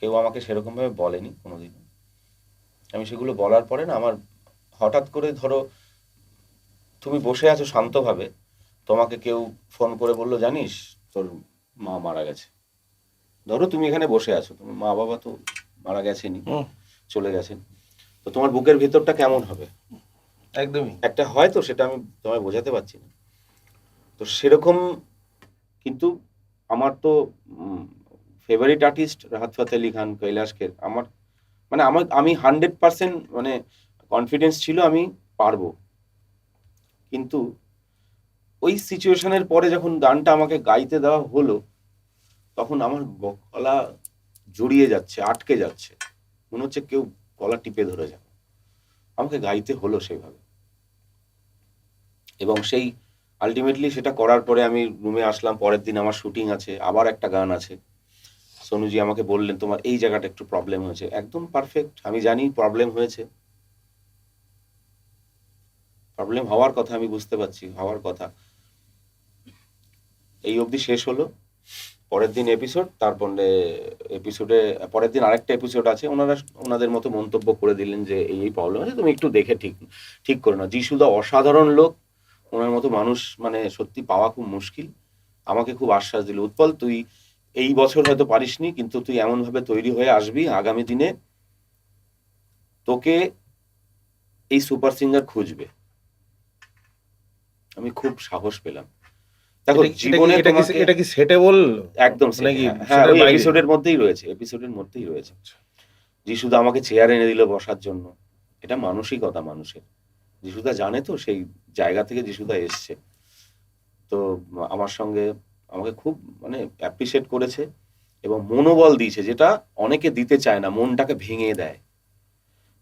কেউ আমাকে সেরকমভাবে বলেনি কোনোদিন। আমি সেগুলো বলার পরে না, আমার হঠাৎ করে ধরো তুমি বসে আছো শান্তভাবে, তোমাকে কেউ ফোন করে বললো জানিস তোর মা মারা গেছে। ধরো তুমি এখানে বসে আছো, তোমার মা বাবা তো মারা গেছেনই, চলে গেছেন। তো তোমার বুকের ভেতরটা কেমন হবে? একদমই। একটা হয় তো, সেটা আমি তোমায় বোঝাতে পারছি না। তো সেরকম। কিন্তু আমার তো ফেভারিট আর্টিস্ট রাহাত ফাতে আলি খান, কৈলাস খের, আমার মানে আমি 100% মানে কনফিডেন্স ছিল আমি পারবো। কিন্তু ওই সিচুয়েশনের পরে যখন গানটা আমাকে গাইতে দেওয়া হলো, তখন আমার গলা জড়িয়ে যাচ্ছে, আটকে যাচ্ছে, মনে হচ্ছে কেউ গলা টিপে ধরে যাবে। আমাকে গাইতে হলো সেইভাবে। এবং সেই আলটিমেটলি সেটা করার পরে আমি রুমে আসলাম। পরের দিন আমার শুটিং আছে, আবার একটা গান আছে। সোনুজি আমাকে বললেন তোমার এই জায়গাটা একটু প্রবলেম হয়েছে। একদম পারফেক্ট, আমি জানি প্রবলেম হয়েছে, প্রবলেম হওয়ার কথা, আমি বুঝতে পারছি হওয়ার কথা। এই অবধি শেষ হলো। পরের দিন এপিসোড, তারপরে এপিসোডে পরের দিন আরেকটা এপিসোড আছে। ওনারা ওনাদের মতো মন্তব্য করে দিলেন যে এই প্রবলেম আছে, তুমি একটু দেখে ঠিক ঠিক করে নাও। যিশুদা অসাধারণ লোক, ওনার মতো মানুষ মানে সত্যি পাওয়া খুব মুশকিল। আমাকে খুব আশ্বাস দিল, উৎপল তুই এই বছর হয়তো পারিসনি, কিন্তু তুই এমনভাবে তৈরি হয়ে আসবি আগামী দিনে, তোকে এই সুপার সিঙ্গার খুঁজবে। আমি খুব সাহস পেলাম। দেখো জীবনে তোমাকে এটা কি সেটে বললো? একদম মানে কি হ্যাঁ, সেটার ওই বাইরে? এপিসোডের মধ্যেই রয়েছে, এপিসোডের মধ্যেই রয়েছে। যিশুদা আমাকে চেয়ার এনে দিল বসার জন্য। এটা মানসিকতা মানুষের। যিশুদা জানে তো, সেই জায়গা থেকে যিশুদা এসছে। তো আমার সঙ্গে আমাকে খুব মানে অ্যাপ্রিসিয়েট করেছে। এবং মনোবল দিয়েছে, যেটা অনেকে দিতে চায় না, মনটাকে ভেঙে দেয়।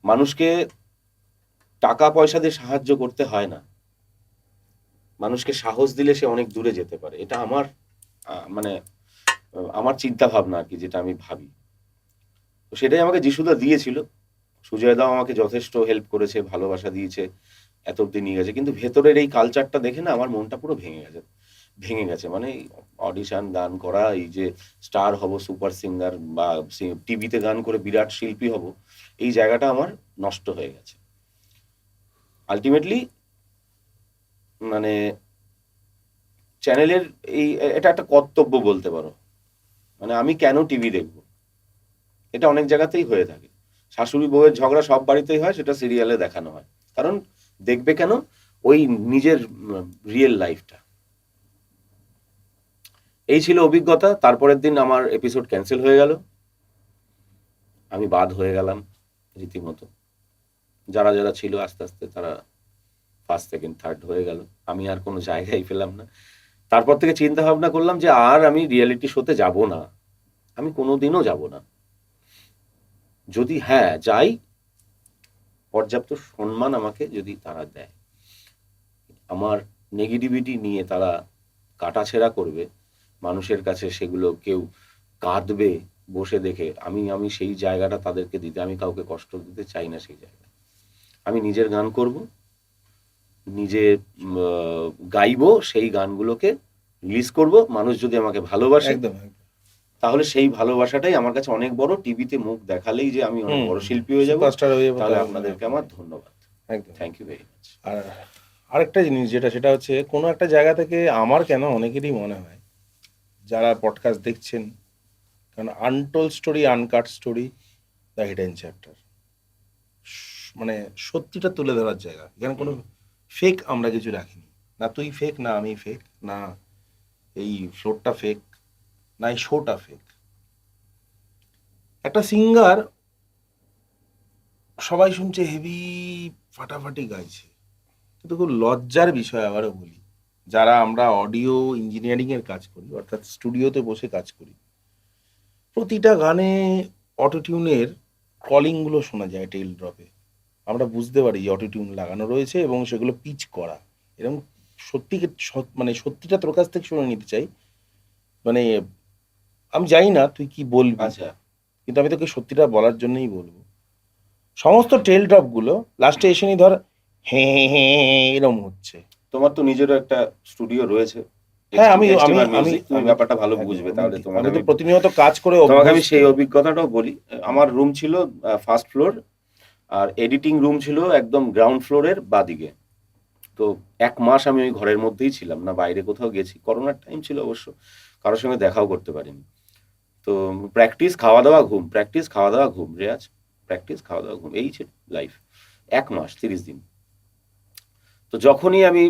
মানুষকে টাকা পয়সা দিয়ে সাহায্য করতে হয় না, মানুষকে সাহস দিলে সে অনেক দূরে যেতে পারে। এটা আমার মানে আমার চিন্তা ভাবনা আর কি, যেটা আমি ভাবি। তো সেটাই আমাকে যিশুদা দিয়েছিল। সুজয় দাও আমাকে যথেষ্ট হেল্প করেছে, ভালোবাসা দিয়েছে, এত অব্দি নিয়ে গেছে। কিন্তু ভেতরের এই কালচারটা দেখে না আমার মনটা পুরো ভেঙে গেছে। মানে অডিশন, গান করা, এই যে স্টার হব, সুপার সিঙ্গার বা টিভিতে গান করে বিরাট শিল্পী হব, এই জায়গাটা আমার নষ্ট হয়ে গেছে। আলটিমেটলি মানে চ্যানেলের এটা একটা কর্তব্য বলতে পারো। মানে আমি কেন টিভি দেখবো, এটা অনেক জায়গাতেই হয়ে থাকে। শাশুড়ি বউয়ের ঝগড়া সব বাড়িতেই হয়, সেটা সিরিয়ালে দেখানো হয়। কারণ দেখবে কেন, ওই নিজের রিয়েল লাইফটা। এই ছিল অভিজ্ঞতা। তারপরের দিন আমার এপিসোড ক্যান্সেল হয়ে গেল, আমি বাদ হয়ে গেলাম রীতিমতো। যারা যারা ছিল আস্তে আস্তে তারা ফার্স্ট, সেকেন্ড, থার্ড হয়ে গেল। আমি আর কোনো জায়গায় পেলাম না। তারপর থেকে চিন্তা ভাবনা করলাম যে আর আমি রিয়েলিটি শোতে যাব না, আমি কোনোদিনও যাব না। যদি যাই, পর্যাপ্ত সম্মান আমাকে যদি তারা দেয়, আমার নেগেটিভিটি নিয়ে তারা কাটাছেঁড়া করবে মানুষের কাছে, সেগুলো কেউ কাঁদবে বসে দেখে, আমি সেই জায়গাটা তাদেরকে দিতে, আমি কাউকে কষ্ট দিতে চাই না। সেই জায়গায় আমি নিজের গান করব, নিজে গাইবো, সেই গানগুলোকে রিলিজ করব। মানুষ যদি আমাকে ভালোবাসে, একদম তাহলে সেই ভালোবাসাটাই আমার কাছে অনেক বড়। টিভিতে মুখ দেখালেই যে আমি অনেক বড় শিল্পী হয়ে যাব, সুপারস্টার হয়ে যাবো, তাহলে আপনাদেরকে আমার ধন্যবাদ। একদম। Thank you very much. আর আরেকটা জিনিস সেটা হচ্ছে, কোনো একটা জায়গা থেকে আমার কেন অনেকেরই মনে হয়, যারা পডকাস্ট দেখছেন, কারণ untold story, uncut story, the hidden chapter, মানে সত্যিটা তুলে ধরার জায়গা। এখানে কোনো ফেক আমরা কিছু রাখিনি। না তুই ফেক, না আমি ফেক, না এই ফ্লোরটা ফেক, না এই শোটা ফেক। একটা সিঙ্গার সবাই শুনছে হেভি ফাটাফাটি গাইছে, কিন্তু খুব লজ্জার বিষয় আবারও বলি, যারা আমরা অডিও ইঞ্জিনিয়ারিং এর কাজ করি, অর্থাৎ স্টুডিওতে বসে কাজ করি, প্রতিটা গানে অটোটিউনের কলিংগুলো শোনা যায় টেল ড্রপে। আমরা বুঝতে পারি যে অটোটিউন লাগানো রয়েছে এবং সেগুলো পিচ করা। এরকম মানে সত্যিটা তোর কাছ থেকে শুনে নিতে চাই। মানে আমি জানি না তুই কি বলবি, আচ্ছা, কিন্তু আমি তোকে সত্যিটা বলার জন্যই বলবো। সমস্ত টেল ড্রপ গুলো লাস্টে এসে নি ধর হ্যাঁ এরম হচ্ছে। তোমার তো নিজেরও একটা স্টুডিও রয়েছে। হ্যাঁ, আমি তুমি ব্যাপারটা ভালো বুঝবে। তাহলে আমি তো প্রতিনিয়ত কাজ করে তোমাকে আমি সেই অভিজ্ঞতাটাও বলি। আমার রুম ছিল ফার্স্ট ফ্লোর, আর এডিটিং রুম ছিল একদম গ্রাউন্ড ফ্লোরের বাদিকে। তো 1 মাস আমি ওই ঘরের মধ্যেই ছিলাম, না বাইরে কোথাও গেছি। করোনার টাইম ছিল অবশ্য, কারোর সঙ্গে দেখাও করতে পারিনি। তো প্র্যাকটিস, খাওয়া দাওয়া, ঘুম, প্র্যাকটিস, খাওয়া দাওয়া, ঘুম, রেয়াজ, প্র্যাকটিস, খাওয়া দাওয়া, ঘুম, এই ছিল লাইফ। 1 মাস 30 দিন। তো যখনই আমি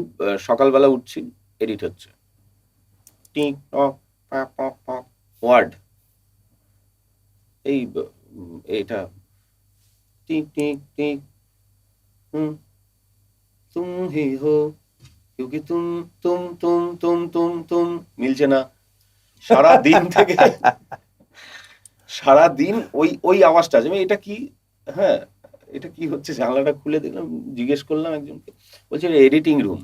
সকালবেলা উঠছি, এডিট হচ্ছে, টিক টক পাক পক পক, ওয়ার্ড, এই এটা টিক টিক টিক, তুম হি হো क्योंकि তুম মিলছে না। সারা দিন থেকে সারা দিন ওই ওই আওয়াজটা, যে এটা কি, হ্যাঁ এটা কি হচ্ছে। জানলাটা খুলে দেখলাম, জিজ্ঞেস করলাম একজনকে, বলছে এডিটিং রুম।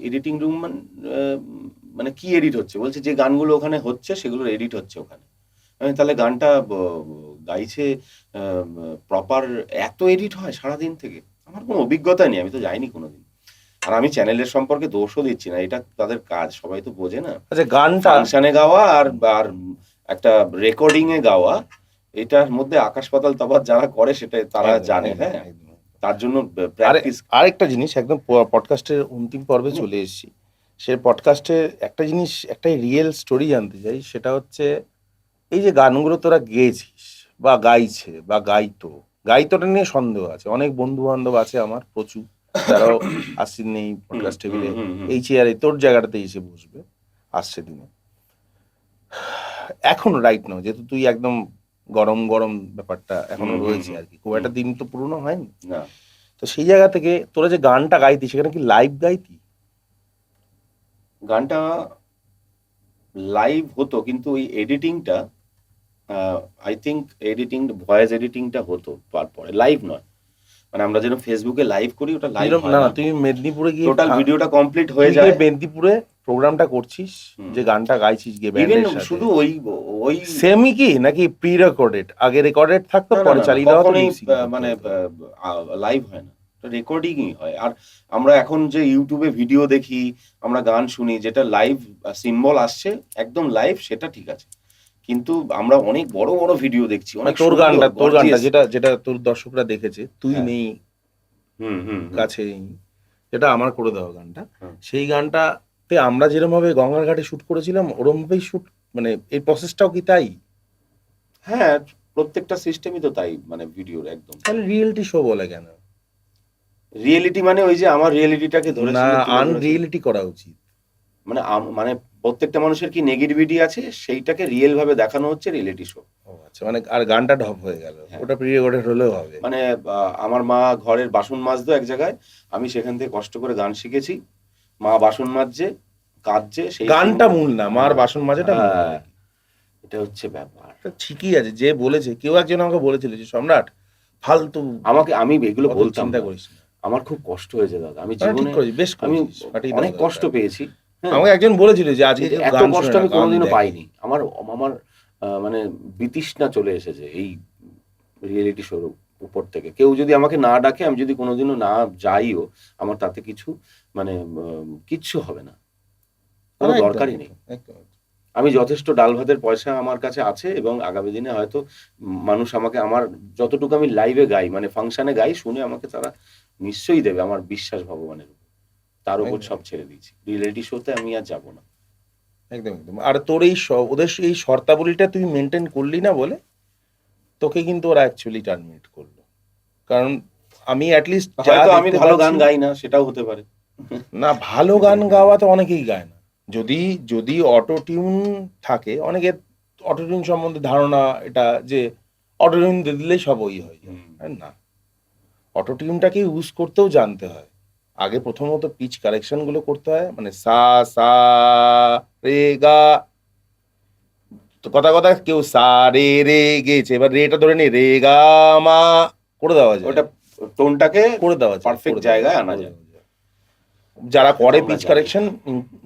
এডিটিং রুম মানে কি এডিট হচ্ছে? বলছে যে গানগুলো ওখানে হচ্ছে সেগুলোর এডিট হচ্ছে ওখানে। আমি তাহলে গানটা গাইছে প্রপার, এত এডিট হয় সারাদিন থেকে? আমার কোনো অভিজ্ঞতা নেই, আমি তো যাইনি কোনোদিন। আর আমি চ্যানেলের সম্পর্কে দোষও দিচ্ছি না, এটা তাদের কাজ, সবাই তো বোঝে না। আচ্ছা, গানটা ফাংশনে গাওয়া আর আর একটা রেকর্ডিং এ গাওয়া, এটার মধ্যে আকাশ পাতাল তফাৎ। যারা করে সেটা তারা জানে। হ্যাঁ, তার জন্য প্র্যাকটিস। আরেকটা জিনিস, একদম পডকাস্টের অন্তিম পর্বে চলে এসেছি। সে পডকাস্টে একটা জিনিস, একটাই রিয়েল স্টোরি জানতে চাই, সেটা হচ্ছে এই যে গানগুলো তোরা গেয়েছিস বা গাইছে বা গাইতোটা নিয়ে সন্দেহ আছে। অনেক বন্ধু বান্ধব আছে আমার প্রচুর, যারাও আসছেন নেই পডকাস্ট টেবিলে, এই চেয়ারে তোর জায়গাটাতে এসে বসবে আসছে দিনে। এখন রাইট নাও, যেহেতু তুই একদম গরম গরম ব্যাপারটা এখনো রয়েছে আর কি, খুব একটা দিন তো পুরনো হয়নি না। তো সেই জায়গা থেকে তোরা যে গানটা গাইতি, সেখানে কি লাইভ গাইতি? গানটা লাইভ হতো, কিন্তু ওই এডিটিংটা আই থিঙ্ক ভয়েস এডিটিংটা হতো তারপরে, লাইভ নয়। মানে আমরা যেন ফেসবুকে লাইভ করি, ওটা লাইভ যেরকম হয় না না। না, তুমি মেদিনীপুরে গিয়ে টোটাল ভিডিওটা কমপ্লিট হয়ে তুই যায়। গিয়ে মেদিনীপুরে প্রোগ্রামটা করছিস, হুম। যে গানটা গাইছিস গিয়ে ইভেন ব্যান্ডের সাথে, শুধু ওই সেমই কি নাকি প্রি রেকর্ডেড? আগে রেকর্ডেড থাকতো, না, না, পরে না, না, চালিয়ে দেওয়া হতো, কখনোই লিপসিং মানে লাইভ হয় না, রেকর্ডিংই হয়। আর আমরা এখন যে ইউটিউবে ভিডিও দেখি, আমরা গান শুনি, যেটা লাইভ সিম্বল আসছে একদম লাইভ, সেটা ঠিক আছে। কিন্তু আমরা অনেক বড় বড় ভিডিও দেখছি, অনেক তোর সুন্দর, গানটা gorgeous। যেটা যেটা তোর দর্শকরা দেখেছে, তুই হ্যাঁ। নেই হুম, হুম, হুম। কাছে, যেটা আমার করে দেওয়া গানটা, হুম। সেই গানটাতে আমরা যেরকম ভাবে গঙ্গার ঘাটে শুট করেছিলাম, ওরকম ভাবেই শুট, মানে এই প্রসেসটাও কি তাই? হ্যাঁ, প্রত্যেকটা সিস্টেমই তো তাই, মানে ভিডিওর একদম। তাহলে রিয়েলিটি শো বলে কেন? রিয়েলিটি মানে ওই যে আমার রিয়েলিটিটাকে না, ধরেছিল, তুলে ধরেছিল। আনরিয়েলিটি করা উচিত। মানে মানে প্রত্যেকটা মানুষের কি নেগেটিভিটি আছে, সেইটাকে রিয়েল ভাবে দেখানো হচ্ছে রিয়েলিটি শো। ও আচ্ছা, মানে আর গানটা ঢপ হয়ে গেল, হ্যাঁ। ওটা প্রি রেকর্ডেড হলেও হবে। মানে আমার মা ঘরের বাসন মাজতো এক জায়গায়, আমি সেখান থেকে কষ্ট করে গান শিখেছি। মা বাসন মাজছে, কাঁদছে, সেই গানটা scene- মূল না, মার বাসন মাজাটা মূল। হ্যাঁ, এটা হচ্ছে ব্যাপার। তা ঠিকই আছে, যে বলেছে, কেউ একজন আমাকে বলেছিল যে সম্রাট ফালতু আমি এগুলো অত বলতাম চিন্তা না। করিস না। আমার খুব কষ্ট হয়েছে দাদা, আমি না, ঠিক জীবনে করেছিস, বেশ আমি করেছিস, ফাটিয়ে অনেক দেওয়া কষ্ট দরকার। পেয়েছি। হ্যাঁ, আমাকে একজন বলেছিল যে আজকে কিন্তু কেউ এত গান কষ্ট শোনে আমি না, গান কোনোদিনও দেখে। পাইনি। আমার আমার মানে বিতৃষ্ণা চলে এসেছে এই রিয়েলিটি শোর উপর থেকে। কেউ যদি আমাকে না ডাকে, আমি যদি কোনোদিনও না যাইও, আমার তাতে কিছু মানে কিচ্ছু হবে না, কোনো একদম, দরকারই নেই। একদম। আমি যথেষ্ট ডাল ভাতের পয়সা আমার কাছে আছে, এবং আগামী দিনে হয়তো মানুষ আমাকে, আমার যতটুকু আমি লাইভে গাই, মানে ফাংশনে গাই, শুনে আমাকে তারা নিশ্চয়ই দেবে, আমার বিশ্বাস ভগবানের উপর। তার উপর একদম। সব ছেড়ে দিয়েছি। রিয়েলিটি শোতে আমি আর যাবো না। একদম একদম। আর তোর এই ওদের এই শর্তাবলীটা তুই মেনটেন করলি না বলে তোকে কিন্তু ওরা অ্যাকচুয়ালি টার্মিনেট করলো। কারণ আমি অ্যাটলিস্ট যা হয়তো আমি দেখতে ভালো গান পাচ্ছি, গাই না, সেটাও হতে পারে। না ভালো গান গাওয়া তো অনেকেই গায় না। যদি যদি অটো টিউন থাকে, অনেকের অটো টিউন সম্বন্ধে ধারণা এটা যে অটো টিউন দিয়ে দিলেই সব ওই হয়ে যায়। না, অটো টিউনটাকে ইউজ করতেও জানতে হয়। আগে প্রথমত পিচ কারেকশন গুলো করতে হয়, মানে সা সা রে গা, তো কথা কথা কেউ সা রে রে গেছে, এবার রেটা ধরে নি রে গা মা করে দেওয়া যায়, ওটা টোনটাকে করে দেওয়া যায়, পারফেক্ট করে দেওয়া জায়গায় যায়, আনা করে যায়। দেওয়া যায়। যারা করে আমরা পিচ জানি। কারেকশন,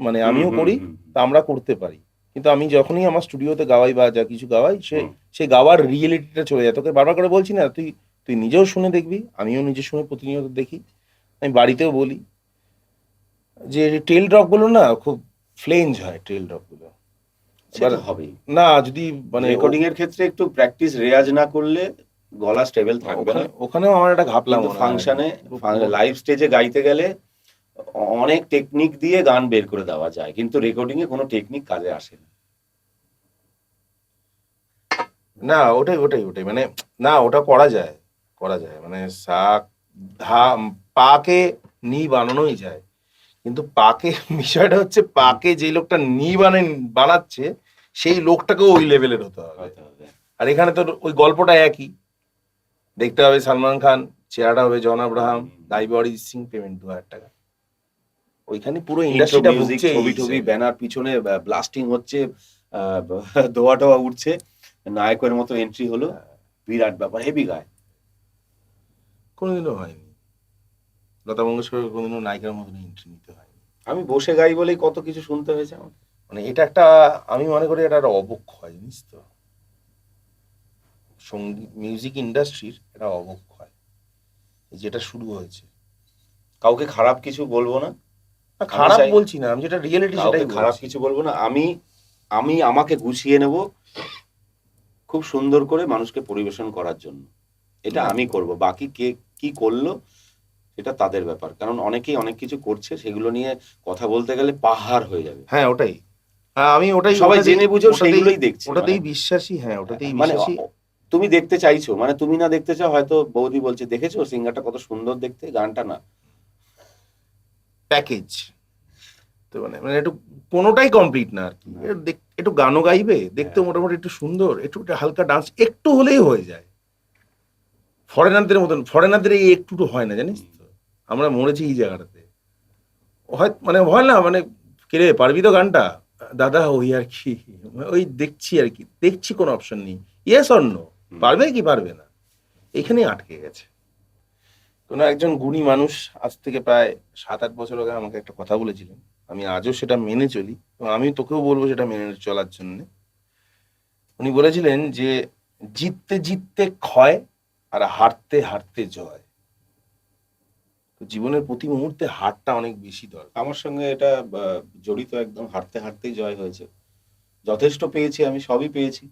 মানে আমিও করি, তা আমরা করতে পারি। কিন্তু আমি যখনই আমার স্টুডিওতে গাওয়াই বা যা কিছু গাওয়াই, সে গাওয়ার রিয়েলিটিটা চলে যায়। তোকে বারবার করে বলছি না, তুই তুই নিজেও শুনে দেখবি, আমিও নিজে শুনে প্রতিনিয়ত দেখি, আমি বাড়িতেও বলি যে টেল ড্রপ গুলো না খুব ফ্লেঞ্জ হয়, টেল ড্রপ গুলো। সেটা হবেই। না যদি মানে রেকর্ডিং এর ক্ষেত্রে একটু প্র্যাকটিস, রেয়াজ না করলে গলা স্টেবল থাকবে না। ওখানেও আমার একটা ঘাপলা কিন্তু মনে হয়। ফাংশনে, লাইভ স্টেজে গাইতে গেলে অনেক টেকনিক দিয়ে গান বের করে দেওয়া যায়, কিন্তু রেকর্ডিং এ কোনো টেকনিক কাজে আসে না। না, ওটাই ওটাই ওটাই মানে, না ওটা করা যায়, করা যায়, মানে পাকে নি বানানোই যায়, কিন্তু পাকে বিষয়টা হচ্ছে, পাকে যে লোকটা নি বানাচ্ছে, সেই লোকটাকেও ওই লেভেলের হতে হবে। আর এখানে তো ওই গল্পটা একই, দেখতে হবে সালমান খান, চেহারাটা হবে জন আব্রাহাম, গাইবে অরিজিৎ সিং, পেমেন্ট 2000 টাকা। ওইখানে পুরো ইন্ডাস্ট্রিটা মিউজিক, ভুগছে, ছবি টবি, ব্যানার পিছনে ব্লাস্টিং হচ্ছে, দোয়া টোয়া উঠছে, নায়কের মতো এন্ট্রি হলো, বিরাট ব্যাপার, হেভি গায়। কোনোদিনও হয়নি, লতা মঙ্গেশকর কোনোদিনও নায়িকার মতন এন্ট্রি নিতে হয়নি। আমি বসে গাই বলেই কত কিছু শুনতে হয়েছে আমার। মানে এটা একটা, আমি মনে করি এটা একটা অবক্ষয়, জানিস তো, সঙ্গীত মিউজিক ইন্ডাস্ট্রির এটা অবক্ষয়, যেটা শুরু হয়েছে। কাউকে খারাপ কিছু বলবো না, খারাপ বলছি না, আমি যেটা রিয়েলিটি সেটাই খারাপ কিছু বলবো না। আমি আমাকে গুছিয়ে নেব খুব সুন্দর করে মানুষকে পরিবেশন করার জন্য, এটা আমি করব। বাকি কে কি করলো এটা তাদের ব্যাপার, কারণ অনেকেই অনেক কিছু করছে, সেগুলো নিয়ে কথা বলতে গেলে পাহাড় হয়ে যাবে। হ্যাঁ ওটাই, হ্যাঁ আমি ওটাই, সবাই জেনে বুঝেও সেইগুলোই দেখছে, ওটাতেই বিশ্বাসী, হ্যাঁ ওটাতেই মানে বিশ্বাসী। তুমি দেখতে চাইছো, মানে তুমি না দেখতে চাও, হয়তো বৌদি বলছে দেখেছো সিঙ্গারটা কত সুন্দর দেখতে, গানটা না, প্যাকেজ তো, মানে মানে একটু কোনোটাই কমপ্লিট না আর কি। একটু গানও গাইবে, দেখতে মোটামুটি একটু সুন্দর, একটু হালকা ডান্স একটু হলেই হয়ে যায়। ফরেনারদের মতন, ফরেনারদের এই একটু হয় না, জানিস তো, আমরা মরেছি এই জায়গাটাতে। হয় মানে হয় না, মানে কে রে পারবি তো গানটা, দাদা ওই আর কি, ওই দেখছি আর কি, দেখছি, কোনো অপশন নেই, ইয়েস অর নো, হুম। পারবে কি পারবে না, এখানেই আটকে গেছে। কোনো একজন গুণী মানুষ আজ থেকে প্রায় 7-8 বছর আগে আমাকে একটা কথা বলেছিলেন, আমি আজও সেটা মেনে চলি এবং আমি তোকেও বলবো সেটা মেনে চলার জন্য। উনি বলেছিলেন যে জিততে জিততে ক্ষয় আর হারতে হারতে জয়। তো জীবনের প্রতি মুহূর্তে হারটা অনেক বেশি দরকার। আমার সঙ্গে এটা জড়িত, একদম হারতে হারতেই জয় হয়েছে। যথেষ্ট পেয়েছি, আমি সবই পেয়েছি,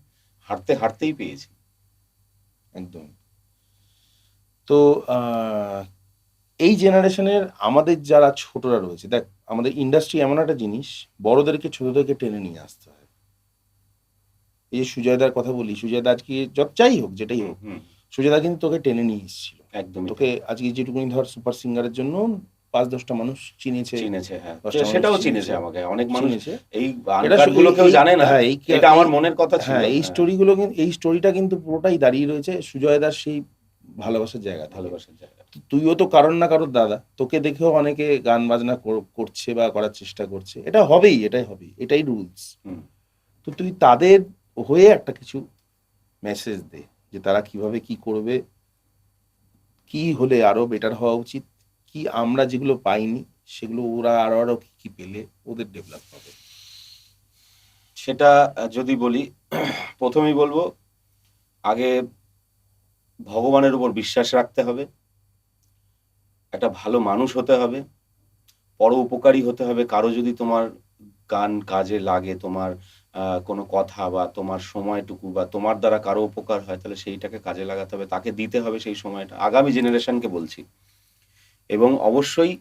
হারতে হারতেই পেয়েছি। একদম। তো এই জেনারেশনের আমাদের যারা ছোটরা রয়েছে, দেখ আমাদের ইন্ডাস্ট্রি এমন একটা জিনিস, বড়দেরকে ছোটদেরকে টেনে নিয়ে আসতে হয়। এই যে সুজয়দার কথা বলি, সুজয়দা আজকে যাই হোক, যেটাই হোক, হুম, সুজয়দা কিন্তু তোকে টেনে নিয়ে এসেছিল। একদমই তোকে আজকে যেটুকুনি ধর সুপার সিঙ্গারের জন্য 5-10টা মানুষ চিনেছে, চিনেছে, হ্যাঁ, 10টা মানুষ সেটাও চিনেছে আমাকে, অনেক মানুষ। চিনেছে। এই এটা আনকাট গুলো কেউ জানে না, হ্যাঁ, এটা আমার মনের কথা ছিল। হ্যাঁ, এই হ্যাঁ, স্টোরিগুলো কিন্তু, এই স্টোরিটা কিন্তু পুরোটাই দাঁড়িয়ে রয়েছে সুজয়দার সেই ভালোবাসার জায়গা থেকে। ভালোবাসার জায়গা। তুইও তো কারোর না কারোর দাদা, তোকে দেখেও অনেকে গান বাজনা করছে বা করার চেষ্টা করছে, এটা হবেই, এটাই হবে, এটাই রুলস। হুম। তো তুই তাদের হয়ে একটা কিছু মেসেজ দে যে তারা কিভাবে কি করবে, কি হলে আরো বেটার হওয়া উচিত, কি আমরা যেগুলো পাইনি সেগুলো ওরা আরো আরো কি কি পেলে ওদের ডেভেলপ হবে। সেটা যদি বলি, প্রথমেই বলবো, আগে ভগবানের উপর বিশ্বাস রাখতে হবে, একটা ভালো মানুষ হতে হবে, পরোপকারী হতে হবে। কারো যদি তোমার গান কাজে লাগে, তোমার কোনো কথা বা তোমার সময়টুকু বা তোমার দ্বারা কারো উপকার হয়, তাহলে সেইটাকে কাজে লাগাতে হবে, তাকে দিতে হবে সেই সময়টা, আগামী জেনারেশনকে বলছি। এবং অবশ্যই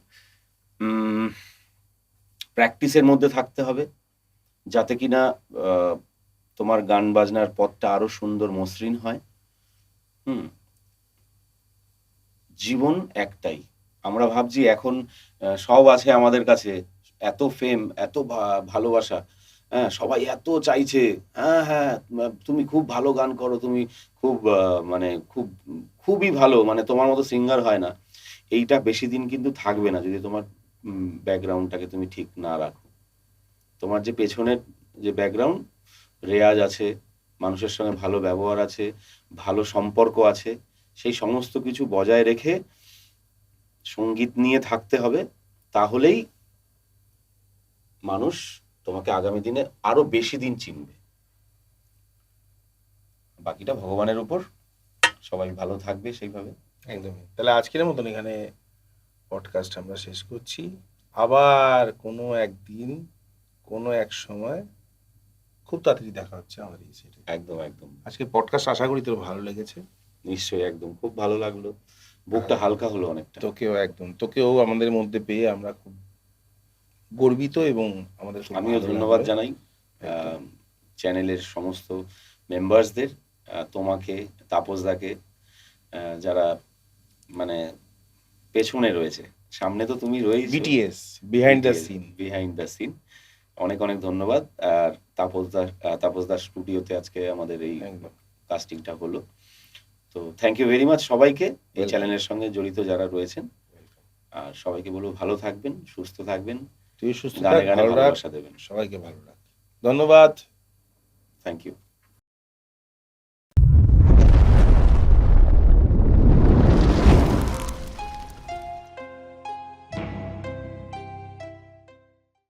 প্র্যাকটিসের মধ্যে থাকতে হবে, যাতে কিনা তোমার গান বাজনার পথটা আরো সুন্দর মসৃণ হয়। জীবন একটাই। আমরা ভাবছি এখন সব আছে আমাদের কাছে, এত ফেম, এত ভালোবাসা, হ্যাঁ, সবাই এত চাইছে, হ্যাঁ, হ্যাঁ, তুমি খুব ভালো গান করো, তুমি খুব মানে খুবই ভালো, মানে তোমার মতো সিঙ্গার হয় না। এইটা বেশি দিন কিন্তু থাকবে না যদি তোমার ব্যাকগ্রাউন্ডটাকে তুমি ঠিক না রাখো। তোমার যে পেছনের যে ব্যাকগ্রাউন্ড, রেয়াজ আছে, মানুষের সঙ্গে ভালো ব্যবহার আছে, ভালো সম্পর্ক আছে, সেই সমস্ত কিছু বজায় রেখে সঙ্গীত নিয়ে থাকতে হবে। তাহলেই মানুষ তোমাকে আগামী দিনে আরো বেশি দিন চিনবে। বাকিটা ভগবানের উপর, সবাই ভালো থাকবে সেইভাবে। একদমই। তাহলে আজকের মতন এখানে পডকাস্ট আমরা শেষ করছি। আবার কোনো একদিন কোনো এক সময় খুব তাড়াতাড়ি দেখা হচ্ছে আমাদের এই সেটে। একদম একদম। আজকে পডকাস্ট আশা করি তোর ভালো লেগেছে। নিশ্চয়ই, একদম খুব ভালো লাগলো, বুকটা হালকা হলো অনেকটা। তোকেও আমাদের মধ্যে পেয়ে আমরা খুব গর্বিত এবং আমাদের খুব আমিও ভালো ধন্যবাদ লাগলো। জানাই একদম। চ্যানেলের সমস্ত মেম্বার্সদের, তোমাকে, তাপসদাকে, যারা মানে পেছনে রয়েছে, সামনে তো তুমি রয়েছো, BTS, behind the scene. Behind the scene. অনেক অনেক ধন্যবাদ। আর তাপসদার স্টুডিওতে আজকে আমাদের এই একদম। কাস্টিংটা হলো। তো থ্যাংক ইউ ভেরি মাচ সবাইকে, এই Welcome. চ্যানেলের সঙ্গে জড়িত যারা রয়েছেন। আর সবাইকে বলবো ভালো থাকবেন, সুস্থ থাকবেন, তুই সুস্থ থাক, গানে গানে ভালো রাখ, ভালোবাসা দেবেন। সবাইকে ভালো রাখ। ধন্যবাদ। Thank you.